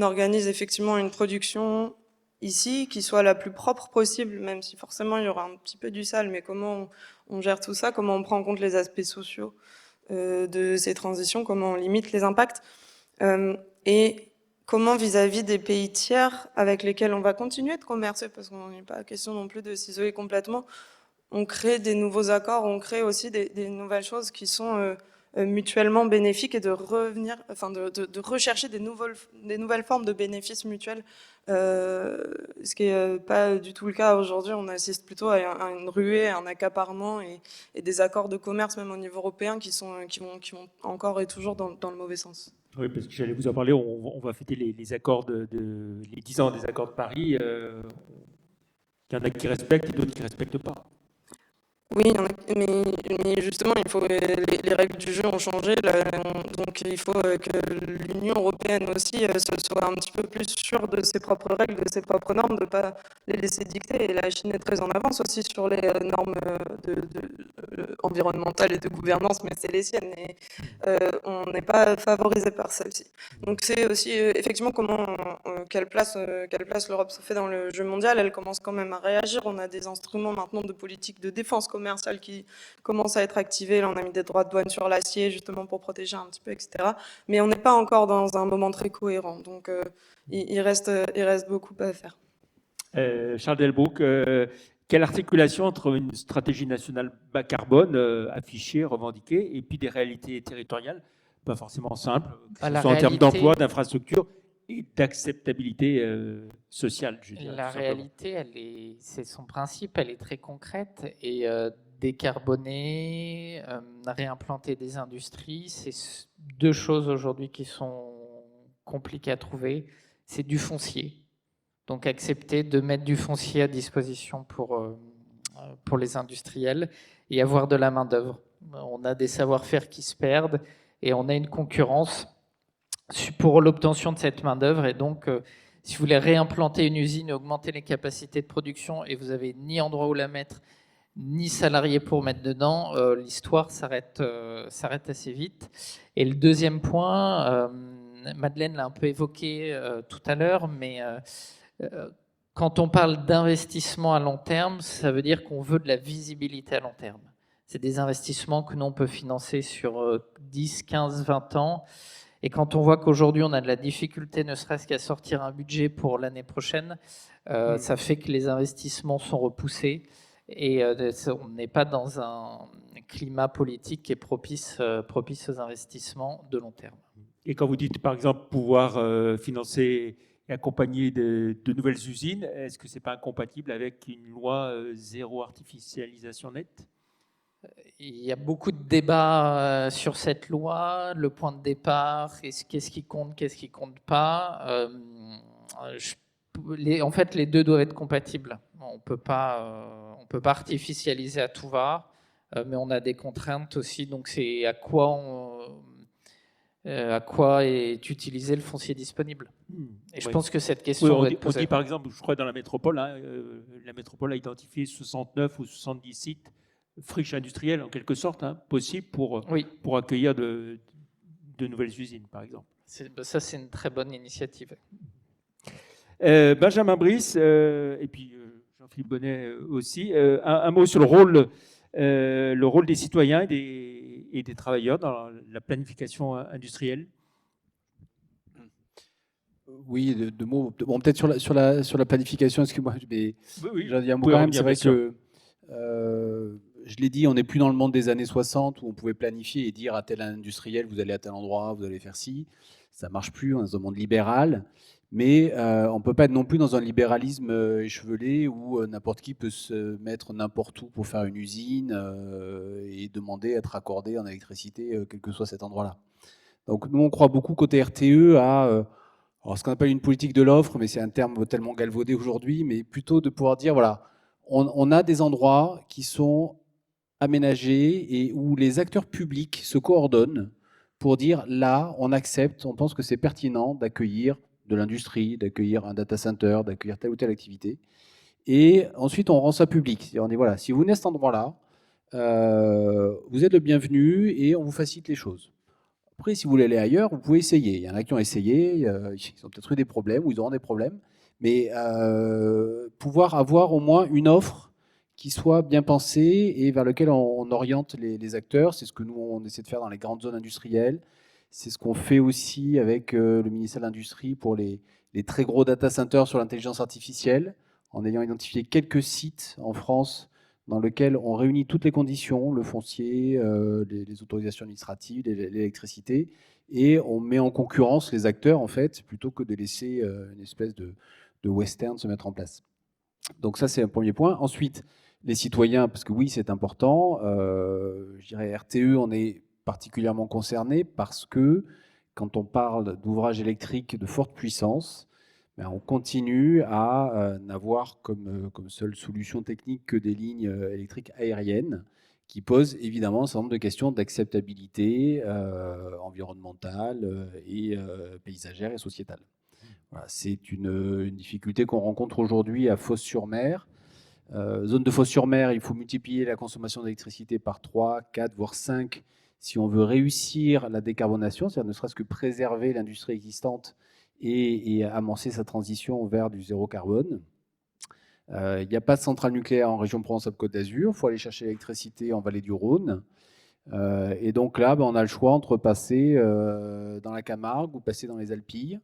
organise effectivement une production ici qui soit la plus propre possible, même si forcément il y aura un petit peu du sale, mais comment on gère tout ça, comment on prend en compte les aspects sociaux de ces transitions, comment on limite les impacts, et comment vis-à-vis des pays tiers avec lesquels on va continuer de commercer, parce qu'on n'est pas question non plus de s'isoler complètement, on crée des nouveaux accords, on crée aussi des nouvelles choses qui sont mutuellement bénéfiques, et de revenir, enfin de rechercher des nouvelles formes de bénéfices mutuels, ce qui n'est pas du tout le cas aujourd'hui. On assiste plutôt à une ruée, à un accaparement, et des accords de commerce même au niveau européen qui vont encore et toujours dans le mauvais sens. Oui, parce que j'allais vous en parler, on va fêter les accords les 10 ans des accords de Paris. Il y en a qui respectent et d'autres qui ne respectent pas. Oui, mais justement, il faut, les règles du jeu ont changé, donc il faut que l'Union européenne aussi soit un petit peu plus sûre de ses propres règles, de ses propres normes, de ne pas les laisser dicter. Et la Chine est très en avance aussi sur les normes environnementales et de gouvernance, mais c'est les siennes, et on n'est pas favorisé par celles-ci. Donc c'est aussi effectivement quelle place l'Europe se fait dans le jeu mondial. Elle commence quand même à réagir. On a des instruments maintenant de politique de défense commerciale qui commencent à être activés. Là, on a mis des droits de douane sur l'acier justement pour protéger un petit peu, etc. Mais on n'est pas encore dans un moment très cohérent. Donc il reste beaucoup à faire. Charles Delbrouck, quelle articulation entre une stratégie nationale bas carbone affichée, revendiquée, et puis des réalités territoriales, pas forcément simples, que ce soit en termes d'emploi, d'infrastructure et d'acceptabilité sociale, je dirais. La réalité, c'est son principe, elle est très concrète, et décarboner, réimplanter des industries, c'est deux choses aujourd'hui qui sont compliquées à trouver. C'est du foncier. Donc accepter de mettre du foncier à disposition pour les industriels et avoir de la main-d'œuvre. On a des savoir-faire qui se perdent et on a une concurrence pour l'obtention de cette main-d'œuvre. Et donc, si vous voulez réimplanter une usine, augmenter les capacités de production, et vous n'avez ni endroit où la mettre, ni salariés pour mettre dedans, l'histoire s'arrête assez vite. Et le deuxième point, Madeleine l'a un peu évoqué tout à l'heure, mais quand on parle d'investissement à long terme, ça veut dire qu'on veut de la visibilité à long terme. C'est des investissements que nous, on peut financer sur 10, 15, 20 ans. Et quand on voit qu'aujourd'hui, on a de la difficulté, ne serait-ce qu'à sortir un budget pour l'année prochaine, ça fait que les investissements sont repoussés. Et on n'est pas dans un climat politique qui est propice aux investissements de long terme. Et quand vous dites, par exemple, pouvoir financer et accompagner de nouvelles usines, est-ce que ce n'est pas incompatible avec une loi zéro artificialisation nette ? Il y a beaucoup de débats sur cette loi, le point de départ, qu'est-ce qui compte pas. En fait, les deux doivent être compatibles. On peut pas artificialiser à tout va, mais on a des contraintes aussi. Donc, c'est à quoi est utilisé le foncier disponible. Et je pense que cette question doit être posée. On dit par exemple, je crois dans la métropole, la métropole a identifié 69 ou 70 sites friches industrielles en quelque sorte, possibles pour accueillir de nouvelles usines, par exemple. Ça, c'est une très bonne initiative. Benjamin Brice, et puis Jean-Philippe Bonnet aussi, un mot sur le rôle des citoyens et des travailleurs dans la planification industrielle. Oui, deux mots. Bon, peut-être sur la planification, excuse-moi, mais j'en dis un mot quand même. C'est vrai que, je l'ai dit, on n'est plus dans le monde des années 60 où on pouvait planifier et dire à tel industriel, vous allez à tel endroit, vous allez faire ci. Ça ne marche plus, on est dans un monde libéral. Mais on ne peut pas être non plus dans un libéralisme échevelé où n'importe qui peut se mettre n'importe où pour faire une usine et demander à être accordé en électricité, quel que soit cet endroit-là. Donc nous, on croit beaucoup côté RTE à ce qu'on appelle une politique de l'offre, mais c'est un terme tellement galvaudé aujourd'hui, mais plutôt de pouvoir dire, voilà, on a des endroits qui sont aménagés et où les acteurs publics se coordonnent pour dire, là, on accepte, on pense que c'est pertinent d'accueillir de l'industrie, d'accueillir un data center, d'accueillir telle ou telle activité. Et ensuite, on rend ça public. C'est-à-dire, on dit, voilà, si vous venez à cet endroit-là, vous êtes le bienvenu et on vous facilite les choses. Après, si vous voulez aller ailleurs, vous pouvez essayer. Il y en a qui ont essayé, ils ont peut-être eu des problèmes ou ils auront des problèmes. Mais pouvoir avoir au moins une offre qui soit bien pensée et vers laquelle on oriente les acteurs, c'est ce que nous, on essaie de faire dans les grandes zones industrielles. C'est ce qu'on fait aussi avec le ministère de l'Industrie pour les très gros data centers sur l'intelligence artificielle, en ayant identifié quelques sites en France dans lesquels on réunit toutes les conditions, le foncier, les autorisations administratives, l'électricité, et on met en concurrence les acteurs, en fait, plutôt que de laisser une espèce de western se mettre en place. Donc ça, c'est un premier point. Ensuite, les citoyens, parce que oui, c'est important. Je dirais RTE, on est particulièrement concerné parce que quand on parle d'ouvrages électriques de forte puissance, ben, on continue à n'avoir comme seule solution technique que des lignes électriques aériennes qui posent évidemment un certain nombre de questions d'acceptabilité environnementale et paysagère et sociétale. Voilà, c'est une difficulté qu'on rencontre aujourd'hui à Fos-sur-Mer. Zone de Fos-sur-Mer, il faut multiplier la consommation d'électricité par 3, 4, voire 5 si on veut réussir la décarbonation, c'est-à-dire ne serait-ce que préserver l'industrie existante et amorcer sa transition vers du zéro carbone. Il n'y a pas de centrale nucléaire en région Provence-Alpes-Côte d'Azur, il faut aller chercher l'électricité en vallée du Rhône. Et donc là, ben, on a le choix entre passer dans la Camargue ou passer dans les Alpilles.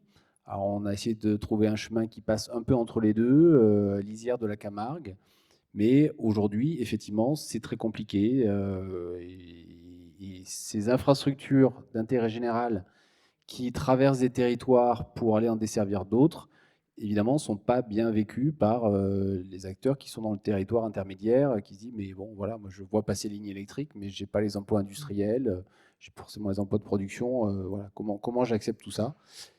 Alors on a essayé de trouver un chemin qui passe un peu entre les deux, lisière de la Camargue. Mais aujourd'hui, effectivement, c'est très compliqué. Et ces infrastructures d'intérêt général qui traversent des territoires pour aller en desservir d'autres, évidemment, ne sont pas bien vécues par les acteurs qui sont dans le territoire intermédiaire, qui se disent, mais bon, voilà, moi je vois passer les lignes électriques, mais je n'ai pas les emplois industriels, j'ai forcément les emplois de production, voilà, comment j'accepte tout ça?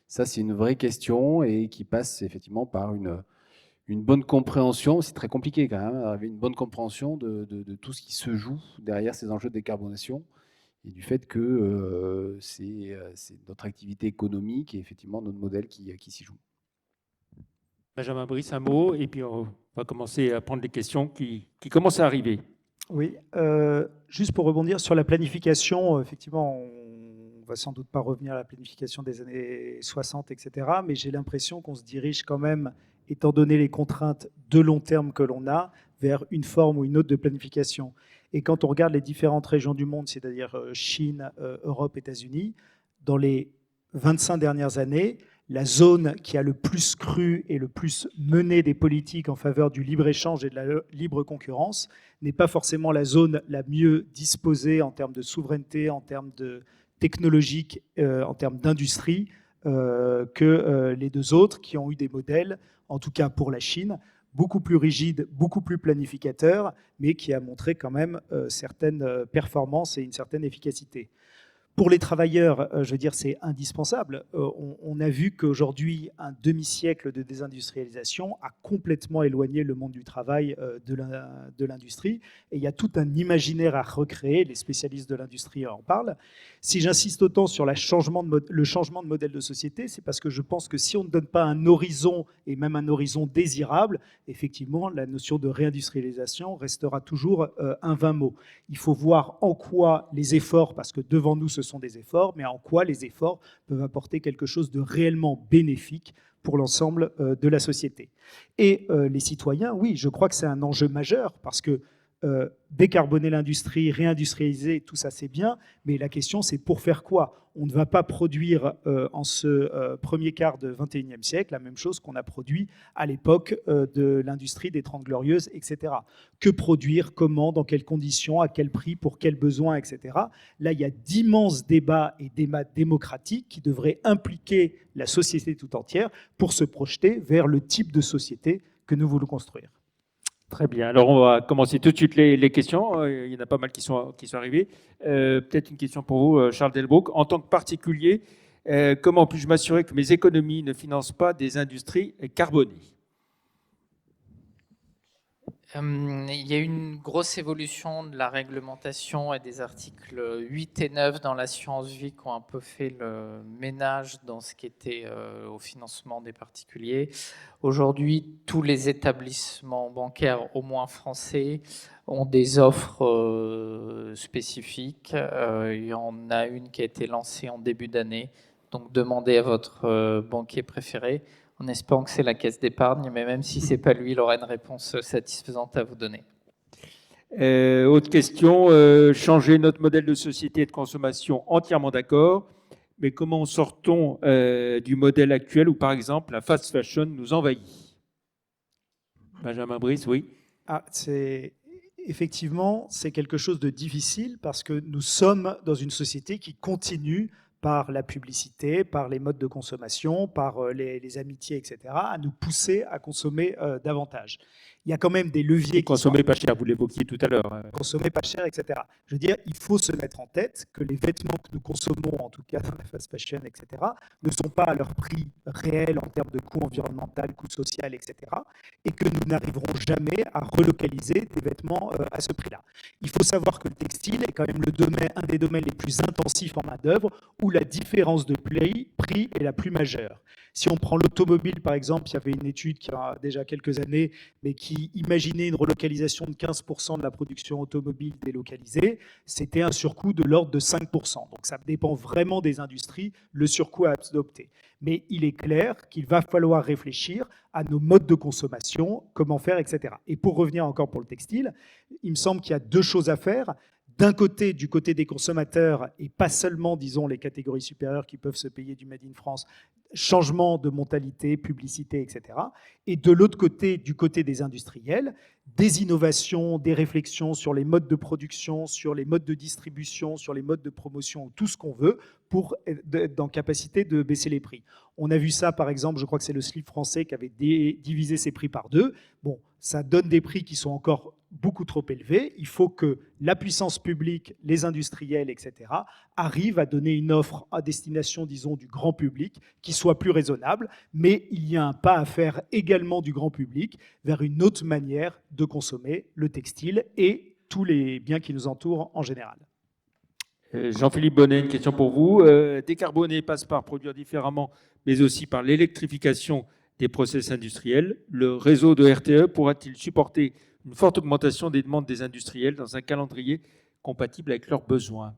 Ça, c'est une vraie question et qui passe effectivement par une bonne compréhension, c'est très compliqué quand même, une bonne compréhension de tout ce qui se joue derrière ces enjeux de décarbonation et du fait que c'est notre activité économique et effectivement notre modèle qui s'y joue. Benjamin Brice, un mot, et puis on va commencer à prendre les questions qui commencent à arriver. Oui, juste pour rebondir sur la planification, effectivement, on va sans doute pas revenir à la planification des années 60, etc. Mais j'ai l'impression qu'on se dirige quand même, étant donné les contraintes de long terme que l'on a, vers une forme ou une autre de planification. Et quand on regarde les différentes régions du monde, c'est-à-dire Chine, Europe, États-Unis, dans les 25 dernières années, la zone qui a le plus cru et le plus mené des politiques en faveur du libre-échange et de la libre concurrence n'est pas forcément la zone la mieux disposée en termes de souveraineté, en termes de technologique, en termes d'industrie, que les deux autres qui ont eu des modèles, en tout cas pour la Chine, beaucoup plus rigides, beaucoup plus planificateurs, mais qui a montré quand même certaines performances et une certaine efficacité. Pour les travailleurs, je veux dire, c'est indispensable. On a vu qu'aujourd'hui, un demi-siècle de désindustrialisation a complètement éloigné le monde du travail de l'industrie. Et il y a tout un imaginaire à recréer. Les spécialistes de l'industrie en parlent. Si j'insiste autant sur le changement de modèle de société, c'est parce que je pense que si on ne donne pas un horizon, et même un horizon désirable, effectivement, la notion de réindustrialisation restera toujours un vain mot. Il faut voir en quoi les efforts, parce que devant nous, ce sont des efforts, mais en quoi les efforts peuvent apporter quelque chose de réellement bénéfique pour l'ensemble de la société. Et les citoyens, oui, je crois que c'est un enjeu majeur, parce que décarboner l'industrie, réindustrialiser, tout ça c'est bien, mais la question c'est pour faire quoi? On ne va pas produire en ce premier quart du XXIe siècle la même chose qu'on a produit à l'époque de l'industrie des 30 Glorieuses, etc. Que produire, comment, dans quelles conditions, à quel prix, pour quels besoins, etc. Là, il y a d'immenses débats et débats démocratiques qui devraient impliquer la société tout entière pour se projeter vers le type de société que nous voulons construire. Très bien. Alors, on va commencer tout de suite les questions. Il y en a pas mal qui sont arrivées. Peut-être une question pour vous, Charles Delbrouck. En tant que particulier, comment puis-je m'assurer que mes économies ne financent pas des industries carbonées ? Il y a eu une grosse évolution de la réglementation et des articles 8 et 9 dans l'assurance vie qui ont un peu fait le ménage dans ce qui était au financement des particuliers. Aujourd'hui, tous les établissements bancaires, au moins français, ont des offres spécifiques. Il y en a une qui a été lancée en début d'année. Donc, demandez à votre banquier préféré, en espérant que c'est la caisse d'épargne, mais même si ce n'est pas lui, il aura une réponse satisfaisante à vous donner. Autre question, changer notre modèle de société et de consommation, entièrement d'accord, mais comment sortons du modèle actuel où, par exemple, la fast fashion nous envahit? Benjamin Brice, oui. Effectivement, c'est quelque chose de difficile parce que nous sommes dans une société qui continue par la publicité, par les modes de consommation, par les amitiés, etc., à nous pousser à consommer davantage. Il y a quand même des leviers consommer pas cher, vous l'évoquiez tout à l'heure. Consommer pas cher, etc. Je veux dire, il faut se mettre en tête que les vêtements que nous consommons, en tout cas dans la fast fashion, etc., ne sont pas à leur prix réel en termes de coût environnemental, coût social, etc., et que nous n'arriverons jamais à relocaliser des vêtements à ce prix-là. Il faut savoir que le textile est quand même un des domaines les plus intensifs en main-d'œuvre, où la différence de prix est la plus majeure. Si on prend l'automobile, par exemple, il y avait une étude qui a déjà quelques années, mais qui imaginait une relocalisation de 15% de la production automobile délocalisée, c'était un surcoût de l'ordre de 5%. Donc ça dépend vraiment des industries, le surcoût à adopter. Mais il est clair qu'il va falloir réfléchir à nos modes de consommation, comment faire, etc. Et pour revenir encore pour le textile, il me semble qu'il y a deux choses à faire. D'un côté, du côté des consommateurs, et pas seulement, disons, les catégories supérieures qui peuvent se payer du Made in France, changement de mentalité, publicité, etc. Et de l'autre côté, du côté des industriels, des innovations, des réflexions sur les modes de production, sur les modes de distribution, sur les modes de promotion, tout ce qu'on veut, pour être en capacité de baisser les prix. On a vu ça, par exemple, je crois que c'est le slip français qui avait divisé ses prix par 2. Bon, ça donne des prix qui sont encore beaucoup trop élevés. Il faut que la puissance publique, les industriels, etc., arrivent à donner une offre à destination, disons, du grand public qui soit plus raisonnable. Mais il y a un pas à faire également du grand public vers une autre manière de consommer le textile et tous les biens qui nous entourent en général. Jean-Philippe Bonnet, une question pour vous. Décarboner passe par produire différemment, mais aussi par l'électrification des process industriels. Le réseau de RTE pourra-t-il supporter une forte augmentation des demandes des industriels dans un calendrier compatible avec leurs besoins?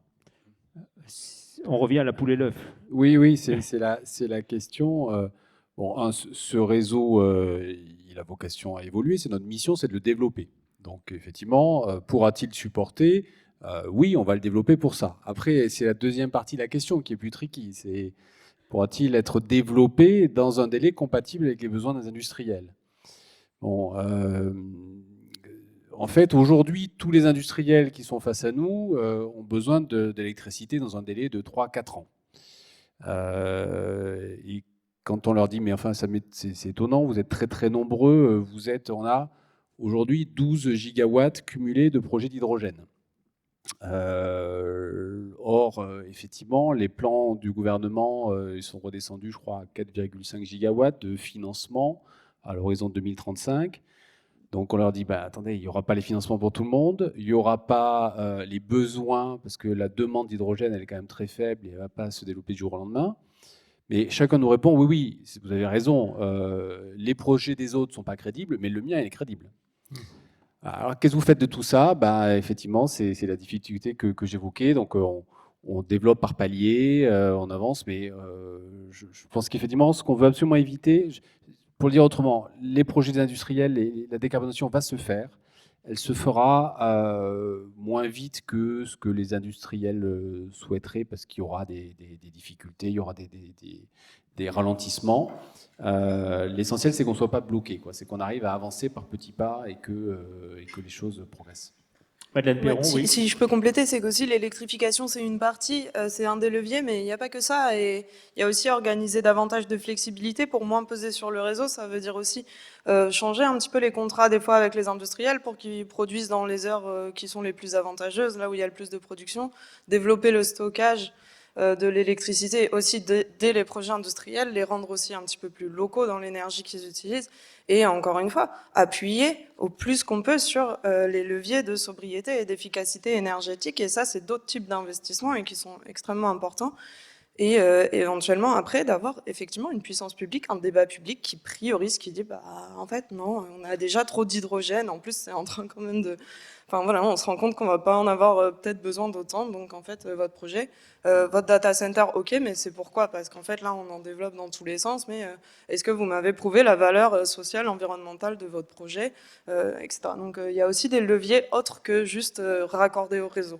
On revient à la poule et l'œuf. Oui, c'est la question. Ce réseau, il a vocation à évoluer. C'est notre mission, c'est de le développer. Donc, effectivement, pourra-t-il supporter? Oui, on va le développer pour ça. Après, c'est la deuxième partie de la question qui est plus tricky. C'est pourra-t-il être développé dans un délai compatible avec les besoins des industriels? Bon, en fait, aujourd'hui, tous les industriels qui sont face à nous ont besoin d'électricité dans un délai de 3-4 ans. Et quand on leur dit, mais enfin, c'est étonnant, vous êtes très très nombreux, on a aujourd'hui 12 gigawatts cumulés de projets d'hydrogène. Or, effectivement, les plans du gouvernement ils sont redescendus, je crois, à 4,5 gigawatts de financement à l'horizon 2035. Donc, on leur dit, attendez, il n'y aura pas les financements pour tout le monde, il n'y aura pas les besoins, parce que la demande d'hydrogène, elle est quand même très faible et elle ne va pas se développer du jour au lendemain. Mais chacun nous répond, oui, vous avez raison, les projets des autres ne sont pas crédibles, mais le mien, il est crédible. Alors, qu'est-ce que vous faites de tout ça? Effectivement, c'est la difficulté que j'évoquais. Donc, on développe par palier, on avance, mais je pense qu'effectivement, ce qu'on veut absolument éviter, pour le dire autrement, les projets des industriels, la décarbonation va se faire. Elle se fera moins vite que ce que les industriels souhaiteraient, parce qu'il y aura des difficultés, il y aura des ralentissements. L'essentiel, c'est qu'on ne soit pas bloqué, c'est qu'on arrive à avancer par petits pas et que les choses progressent. Madeleine Perron, oui. Si je peux compléter, c'est qu'aussi l'électrification, c'est une partie, c'est un des leviers, mais il n'y a pas que ça. Et il y a aussi organiser davantage de flexibilité pour moins peser sur le réseau. Ça veut dire aussi changer un petit peu les contrats des fois avec les industriels pour qu'ils produisent dans les heures qui sont les plus avantageuses, là où il y a le plus de production. Développer le stockage de l'électricité, et aussi dès les projets industriels, les rendre aussi un petit peu plus locaux dans l'énergie qu'ils utilisent, et encore une fois, appuyer au plus qu'on peut sur les leviers de sobriété et d'efficacité énergétique, et ça, c'est d'autres types d'investissements et qui sont extrêmement importants. Et éventuellement, après, d'avoir effectivement une puissance publique, un débat public qui priorise, qui dit, bah, en fait, non, on a déjà trop d'hydrogène, en plus, c'est en train quand même de... Enfin, voilà, on se rend compte qu'on va pas en avoir peut-être besoin d'autant, donc en fait, votre projet, votre data center, ok, mais c'est pourquoi? Parce qu'en fait, là, on en développe dans tous les sens, mais est-ce que vous m'avez prouvé la valeur sociale, environnementale de votre projet, etc. Donc, il y a aussi des leviers autres que juste raccorder au réseau.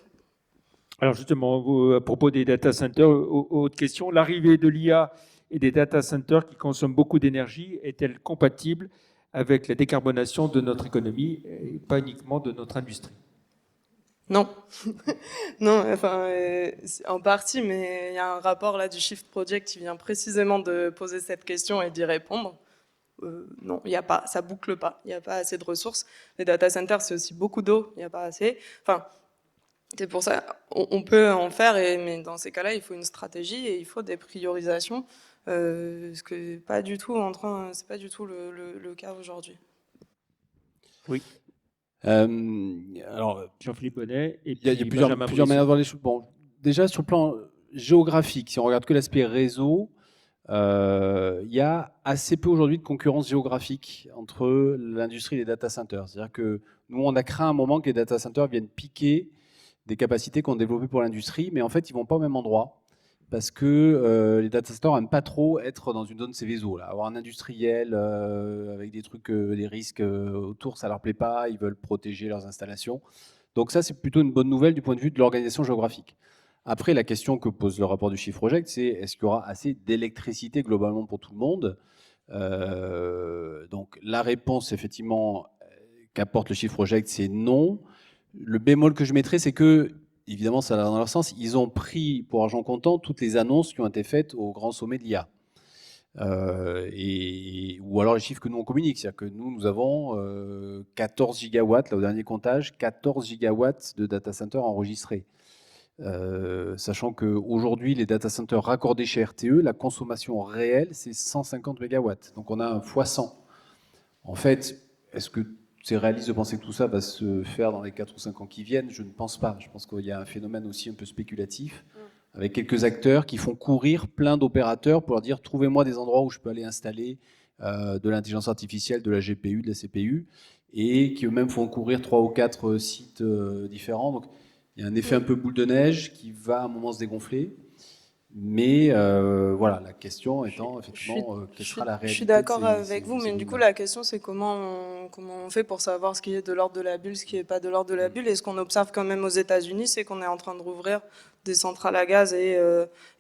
Alors justement, à propos des data centers, autre question, l'arrivée de l'IA et des data centers qui consomment beaucoup d'énergie est-elle compatible avec la décarbonation de notre économie et pas uniquement de notre industrie? Non, non, enfin, en partie, mais il y a un rapport là du Shift Project qui vient précisément de poser cette question et d'y répondre. Non, il n'y a pas, ça boucle pas, il n'y a pas assez de ressources. Les data centers, c'est aussi beaucoup d'eau, il n'y a pas assez. Enfin, c'est pour ça, on peut en faire, mais dans ces cas-là, il faut une stratégie et il faut des priorisations, ce que pas du tout c'est pas du tout le cas aujourd'hui. Oui. Alors, Jean-Philippe Bonnet et il y a puis plusieurs Benjamin manières de Brisson. voir les choses. Bon, déjà, sur le plan géographique, si on regarde que l'aspect réseau, il y a assez peu aujourd'hui de concurrence géographique entre l'industrie et les data centers. C'est-à-dire que nous, on a craint un moment que les data centers viennent piquer des capacités qu'on a développées pour l'industrie, mais en fait, ils ne vont pas au même endroit parce que les data centers n'aiment pas trop être dans une zone Céveso. Là. Avoir un industriel avec des trucs, des risques autour, ça ne leur plaît pas, ils veulent protéger leurs installations. Donc ça, c'est plutôt une bonne nouvelle du point de vue de l'organisation géographique. Après, la question que pose le rapport du Shift Project, c'est est-ce qu'il y aura assez d'électricité globalement pour tout le monde? Donc la réponse, effectivement, qu'apporte le Shift Project, c'est non. Le bémol que je mettrais, c'est que, évidemment, ça va dans leur sens, ils ont pris pour argent comptant toutes les annonces qui ont été faites au grand sommet de l'IA. Ou alors les chiffres que nous on communique, c'est-à-dire que nous avons 14 gigawatts, là au dernier comptage, 14 gigawatts de data centers enregistrés. Sachant qu'aujourd'hui, les data centers raccordés chez RTE, la consommation réelle, c'est 150 mégawatts. Donc on a un fois 100. En fait, est-ce que c'est réaliste de penser que tout ça va se faire dans les 4 ou 5 ans qui viennent? Je ne pense pas. Je pense qu'il y a un phénomène aussi un peu spéculatif, avec quelques acteurs qui font courir plein d'opérateurs pour leur dire trouvez-moi des endroits où je peux aller installer de l'intelligence artificielle, de la GPU, de la CPU, et qui eux-mêmes font courir 3 ou 4 sites différents. Donc il y a un effet un peu boule de neige qui va à un moment se dégonfler. Mais voilà, la question étant effectivement quelle sera la réalité. Je suis d'accord avec vous, mais du coup la question c'est comment on fait pour savoir ce qui est de l'ordre de la bulle, ce qui n'est pas de l'ordre de la bulle. Et ce qu'on observe quand même aux États-Unis, c'est qu'on est en train de rouvrir des centrales à gaz et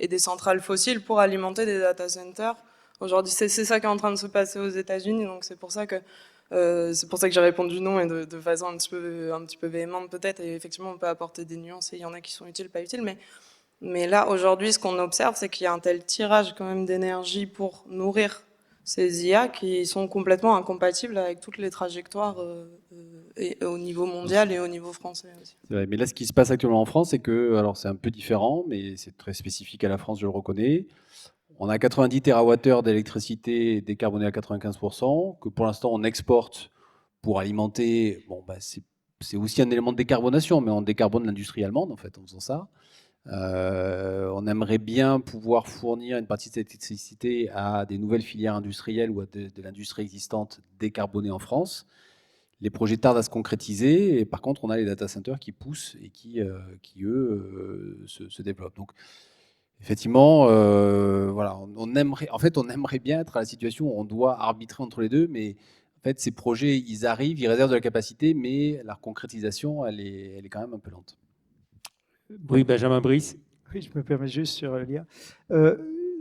des centrales fossiles pour alimenter des data centers. Aujourd'hui, c'est ça qui est en train de se passer aux États-Unis, donc c'est pour ça que j'ai répondu non, et de façon un petit peu véhémente peut-être. Et effectivement, on peut apporter des nuances et il y en a qui sont utiles, pas utiles, mais là, aujourd'hui, ce qu'on observe, c'est qu'il y a un tel tirage quand même d'énergie pour nourrir ces IA qui sont complètement incompatibles avec toutes les trajectoires et au niveau mondial et au niveau français aussi. C'est vrai, mais là, ce qui se passe actuellement en France, c'est que, alors c'est un peu différent, mais c'est très spécifique à la France, je le reconnais. On a 90 TWh d'électricité décarbonée à 95%, que pour l'instant on exporte pour alimenter. Bon, bah, c'est aussi un élément de décarbonation, mais on décarbone l'industrie allemande en fait en faisant ça. On aimerait bien pouvoir fournir une partie de cette électricité à des nouvelles filières industrielles ou à de l'industrie existante décarbonée en France. Les projets tardent à se concrétiser et par contre on a les data centers qui poussent et qui eux se développent. Donc effectivement, voilà, on aimerait bien être à la situation où on doit arbitrer entre les deux, mais en fait ces projets ils arrivent, ils réservent de la capacité, mais la concrétisation elle est quand même un peu lente. Oui, Benjamin Brice. Oui, je me permets juste sur l'IA.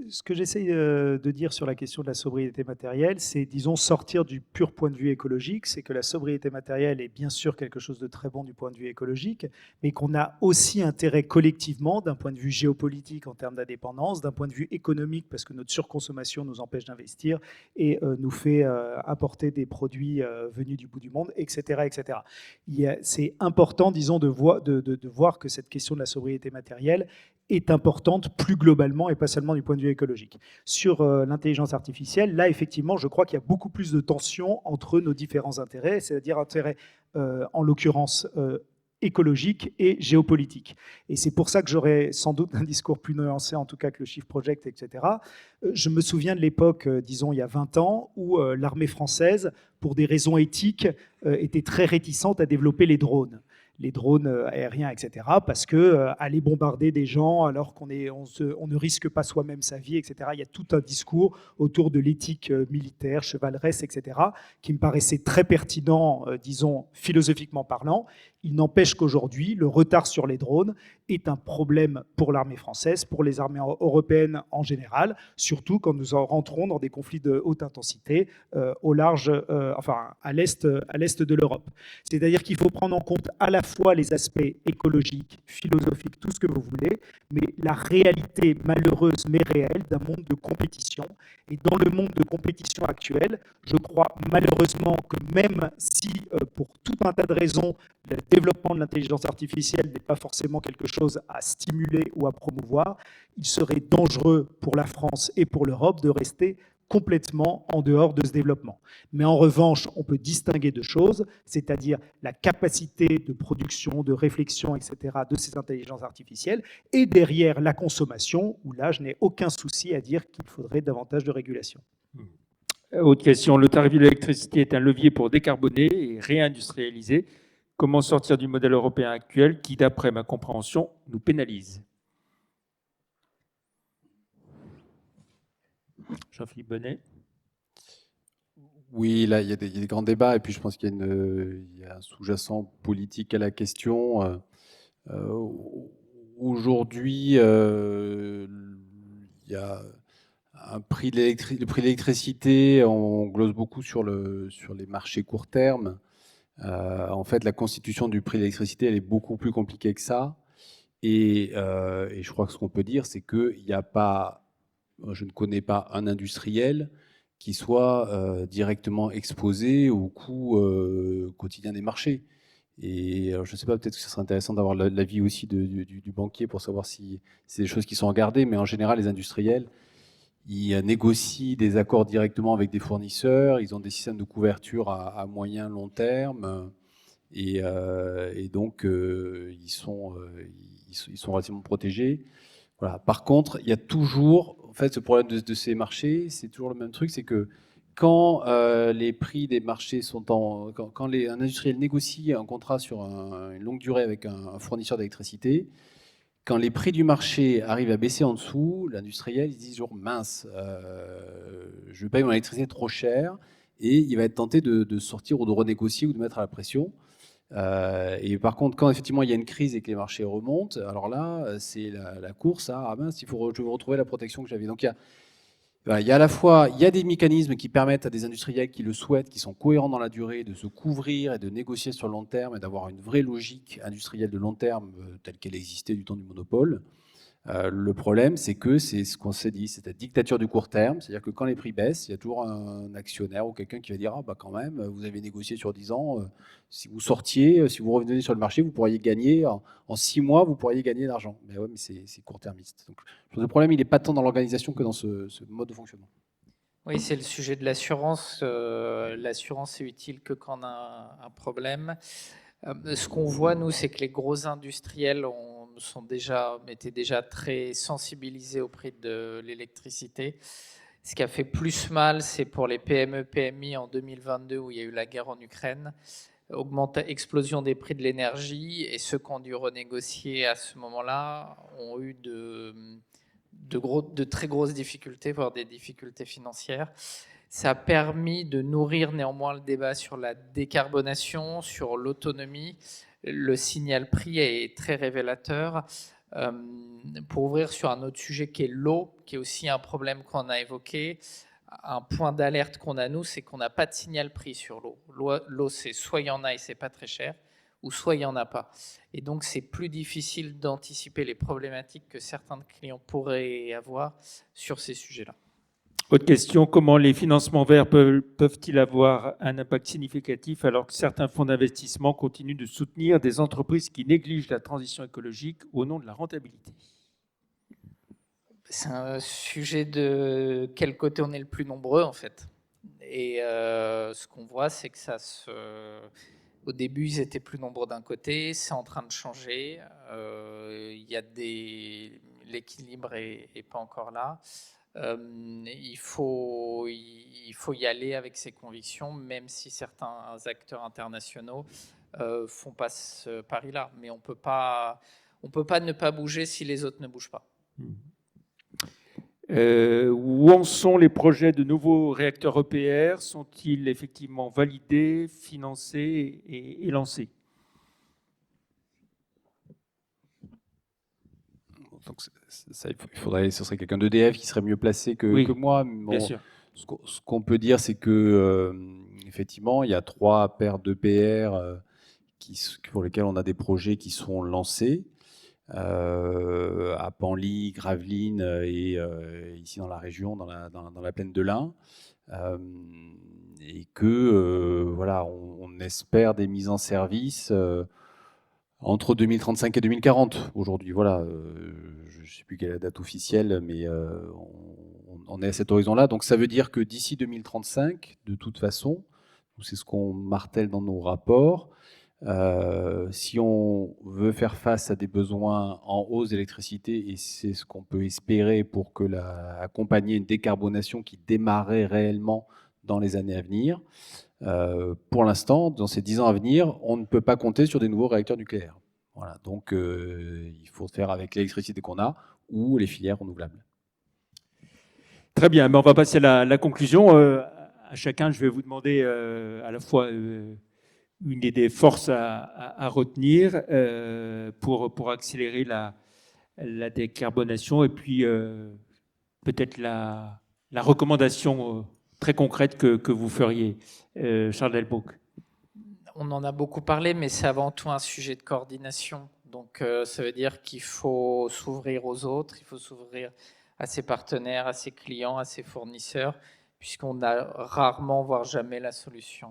Ce que j'essaye de dire sur la question de la sobriété matérielle, c'est, disons, sortir du pur point de vue écologique. C'est que la sobriété matérielle est bien sûr quelque chose de très bon du point de vue écologique, mais qu'on a aussi intérêt collectivement, d'un point de vue géopolitique en termes d'indépendance, d'un point de vue économique, parce que notre surconsommation nous empêche d'investir et nous fait importer des produits venus du bout du monde, etc. etc. C'est important, disons, de voir que cette question de la sobriété matérielle est importante plus globalement et pas seulement du point de vue écologique. Sur l'intelligence artificielle, là, effectivement, je crois qu'il y a beaucoup plus de tensions entre nos différents intérêts, c'est-à-dire intérêts, en l'occurrence, écologique et géopolitique. Et c'est pour ça que j'aurais sans doute un discours plus nuancé, en tout cas que le Shift Project, etc. Je me souviens de l'époque, disons il y a 20 ans, où l'armée française, pour des raisons éthiques, était très réticente à développer les drones aériens, etc., parce que aller bombarder des gens alors on ne risque pas soi-même sa vie, etc. Il y a tout un discours autour de l'éthique militaire, chevaleresque, etc., qui me paraissait très pertinent, disons, philosophiquement parlant. Il n'empêche qu'aujourd'hui, le retard sur les drones est un problème pour l'armée française, pour les armées européennes en général, surtout quand nous rentrons dans des conflits de haute intensité au large, à l'est de l'Europe. C'est-à-dire qu'il faut prendre en compte à la fois les aspects écologiques, philosophiques, tout ce que vous voulez, mais la réalité malheureuse mais réelle d'un monde de compétition. Et dans le monde de compétition actuel, je crois malheureusement que même si, pour tout un tas de raisons, le développement de l'intelligence artificielle n'est pas forcément quelque chose à stimuler ou à promouvoir, il serait dangereux pour la France et pour l'Europe de rester complètement en dehors de ce développement. Mais en revanche, on peut distinguer deux choses, c'est-à-dire la capacité de production, de réflexion, etc., de ces intelligences artificielles, et derrière la consommation, où là, je n'ai aucun souci à dire qu'il faudrait davantage de régulation. Autre question, le tarif de l'électricité est un levier pour décarboner et réindustrialiser. Comment sortir du modèle européen actuel qui, d'après ma compréhension, nous pénalise? Jean-Philippe Bonnet. Oui, là, il y a des grands débats, et puis je pense qu'il y a un sous-jacent politique à la question. Aujourd'hui, il y a le prix de l'électricité, on glose beaucoup sur les marchés court terme. En fait, la constitution du prix de l'électricité, elle est beaucoup plus compliquée que ça. Et je crois que ce qu'on peut dire, c'est qu'il n'y a pas, je ne connais pas un industriel qui soit directement exposé au coût quotidien des marchés. Et je ne sais pas, peut-être que ce serait intéressant d'avoir l'avis aussi du banquier pour savoir si c'est des choses qui sont regardées, mais en général, les industriels, ils négocient des accords directement avec des fournisseurs, ils ont des systèmes de couverture à moyen, long terme, et donc ils sont relativement protégés. Voilà. Par contre, il y a toujours, en fait, ce problème de ces marchés, c'est toujours le même truc, c'est que quand les prix des marchés sont quand un industriel négocie un contrat sur une longue durée avec un fournisseur d'électricité, quand les prix du marché arrivent à baisser en dessous, l'industriel, il se dit toujours mince, je paye mon électricité trop cher, et il va être tenté de sortir ou de renégocier ou de mettre à la pression. Et par contre, quand effectivement il y a une crise et que les marchés remontent, alors là, c'est la course à mince, je veux retrouver la protection que j'avais. Donc il y a à la fois des mécanismes qui permettent à des industriels qui le souhaitent, qui sont cohérents dans la durée, de se couvrir et de négocier sur le long terme et d'avoir une vraie logique industrielle de long terme telle qu'elle existait du temps du monopole. Le problème, c'est que c'est ce qu'on s'est dit, c'est la dictature du court terme, c'est-à-dire que quand les prix baissent, il y a toujours un actionnaire ou quelqu'un qui va dire « Ah bah quand même, vous avez négocié sur 10 ans, si vous sortiez, si vous revenez sur le marché, vous pourriez gagner, en 6 mois, vous pourriez gagner de l'argent. » Mais ouais, mais c'est court-termiste. Donc je pense que le problème, il n'est pas tant dans l'organisation que dans ce mode de fonctionnement. Oui, c'est le sujet de l'assurance. L'assurance est utile que quand on a un problème. Ce qu'on voit, nous, c'est que les gros industriels étaient déjà très sensibilisés au prix de l'électricité. Ce qui a fait plus mal, c'est pour les PME, PMI en 2022, où il y a eu la guerre en Ukraine, explosion des prix de l'énergie, et ceux qui ont dû renégocier à ce moment-là ont eu de très grosses difficultés, voire des difficultés financières. Ça a permis de nourrir néanmoins le débat sur la décarbonation, sur l'autonomie. Le signal prix est très révélateur. Pour ouvrir sur un autre sujet qui est l'eau, qui est aussi un problème qu'on a évoqué, un point d'alerte qu'on a, nous, c'est qu'on n'a pas de signal prix sur l'eau. L'eau, c'est soit il y en a et c'est pas très cher, ou soit il n'y en a pas. Et donc, c'est plus difficile d'anticiper les problématiques que certains clients pourraient avoir sur ces sujets-là. Autre question, comment les financements verts peuvent-ils avoir un impact significatif alors que certains fonds d'investissement continuent de soutenir des entreprises qui négligent la transition écologique au nom de la rentabilité? C'est un sujet de quel côté on est le plus nombreux, en fait. Et ce qu'on voit, c'est que au début, ils étaient plus nombreux d'un côté, c'est en train de changer. Il y a l'équilibre est pas encore là. Il faut y aller avec ses convictions, même si certains acteurs internationaux font pas ce pari-là. Mais on peut pas ne pas bouger si les autres ne bougent pas. Où en sont les projets de nouveaux réacteurs EPR? Sont-ils effectivement validés, financés et lancés? Donc, ce serait quelqu'un d'EDF qui serait mieux placé que moi. Bon, bien sûr. Ce qu'on peut dire, c'est que effectivement, il y a 3 paires d'EPR pour lesquelles on a des projets qui sont lancés. À Penly, Gravelines et ici dans la région, dans la plaine de l'Ain, et que voilà, on espère des mises en service entre 2035 et 2040 aujourd'hui. Voilà, je ne sais plus quelle est la date officielle, mais on est à cet horizon-là. Donc ça veut dire que d'ici 2035, de toute façon, c'est ce qu'on martèle dans nos rapports, si on veut faire face à des besoins en hausse d'électricité, et c'est ce qu'on peut espérer pour accompagner une décarbonation qui démarrait réellement dans les années à venir, pour l'instant, dans ces 10 ans à venir, on ne peut pas compter sur des nouveaux réacteurs nucléaires. Voilà, donc il faut faire avec l'électricité qu'on a ou les filières renouvelables. Très bien, mais on va passer à la conclusion. À chacun, je vais vous demander à la fois une des forces à retenir pour accélérer la décarbonation et puis peut-être la recommandation très concrète que vous feriez. Charles Delbrouck. On en a beaucoup parlé, mais c'est avant tout un sujet de coordination. Donc ça veut dire qu'il faut s'ouvrir aux autres, il faut s'ouvrir à ses partenaires, à ses clients, à ses fournisseurs, puisqu'on n'a rarement, voire jamais la solution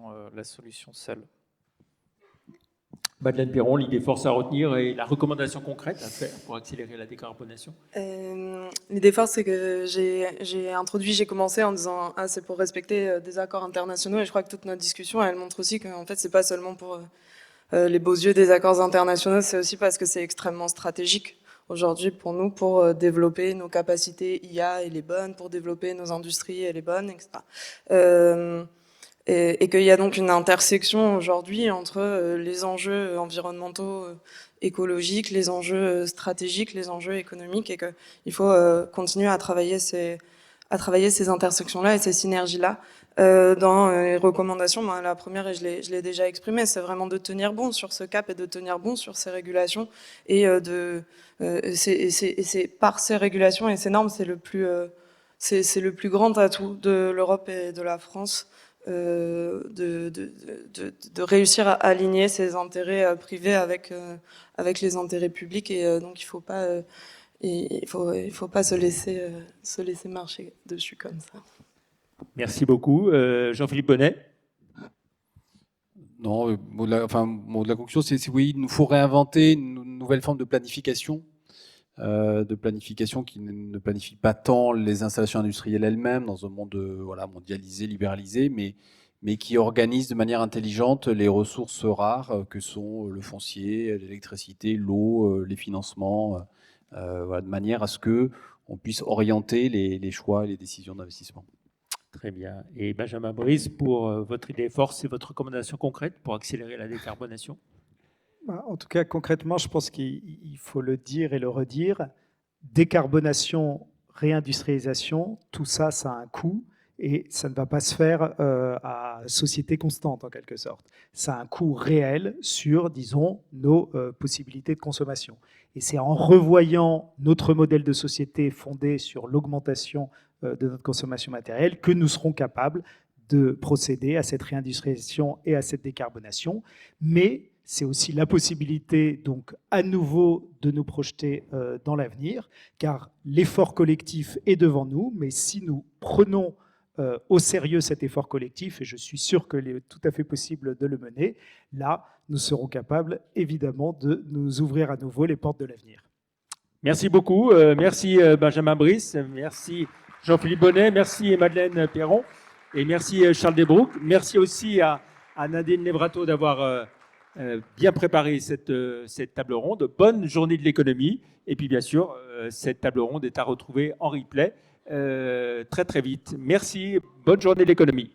seule. Madeleine Perron, l'idée force à retenir et la recommandation concrète à faire pour accélérer la décarbonation. L'idée force, c'est que j'ai commencé en disant c'est pour respecter des accords internationaux, et je crois que toute notre discussion, elle montre aussi qu'en fait, c'est pas seulement pour les beaux yeux des accords internationaux, c'est aussi parce que c'est extrêmement stratégique aujourd'hui pour nous, pour développer nos capacités IA et les bonnes, pour développer nos industries et les bonnes, etc. Et qu'il y a donc une intersection aujourd'hui entre les enjeux environnementaux, écologiques, les enjeux stratégiques, les enjeux économiques, et qu'il faut continuer à travailler ces intersections-là et ces synergies-là. Dans les recommandations, la première, et je l'ai déjà exprimé, c'est vraiment de tenir bon sur ce cap et de tenir bon sur ces régulations, et c'est par ces régulations et ces normes, c'est le plus grand atout de l'Europe et de la France. De réussir à aligner ses intérêts privés avec les intérêts publics, et donc il faut pas se laisser marcher dessus comme ça. Merci beaucoup. Jean-Philippe Bonnet. Non, le mot de la conclusion, c'est oui, il nous faut réinventer une nouvelle forme de planification qui ne planifie pas tant les installations industrielles elles-mêmes dans un monde mondialisé, libéralisé, mais qui organise de manière intelligente les ressources rares que sont le foncier, l'électricité, l'eau, les financements, de manière à ce qu'on puisse orienter les choix et les décisions d'investissement. Très bien. Et Benjamin Brice, pour votre idée force et votre recommandation concrète pour accélérer la décarbonation? En tout cas, concrètement, je pense qu'il faut le dire et le redire. Décarbonation, réindustrialisation, tout ça, ça a un coût et ça ne va pas se faire à société constante, en quelque sorte. Ça a un coût réel sur, disons, nos possibilités de consommation. Et c'est en revoyant notre modèle de société fondé sur l'augmentation de notre consommation matérielle que nous serons capables de procéder à cette réindustrialisation et à cette décarbonation. Mais c'est aussi la possibilité, donc, à nouveau, de nous projeter dans l'avenir, car l'effort collectif est devant nous, mais si nous prenons au sérieux cet effort collectif, et je suis sûr qu'il est tout à fait possible de le mener, là, nous serons capables, évidemment, de nous ouvrir à nouveau les portes de l'avenir. Merci beaucoup. Merci Benjamin Brice. Merci Jean-Philippe Bonnet. Merci Madeleine Perron. Et merci Charles Desbroux. Merci aussi à Nadine Nevrato d'avoir bien préparé cette table ronde. Bonne journée de l'économie. Et puis bien sûr, cette table ronde est à retrouver en replay très très vite. Merci. Bonne journée de l'économie.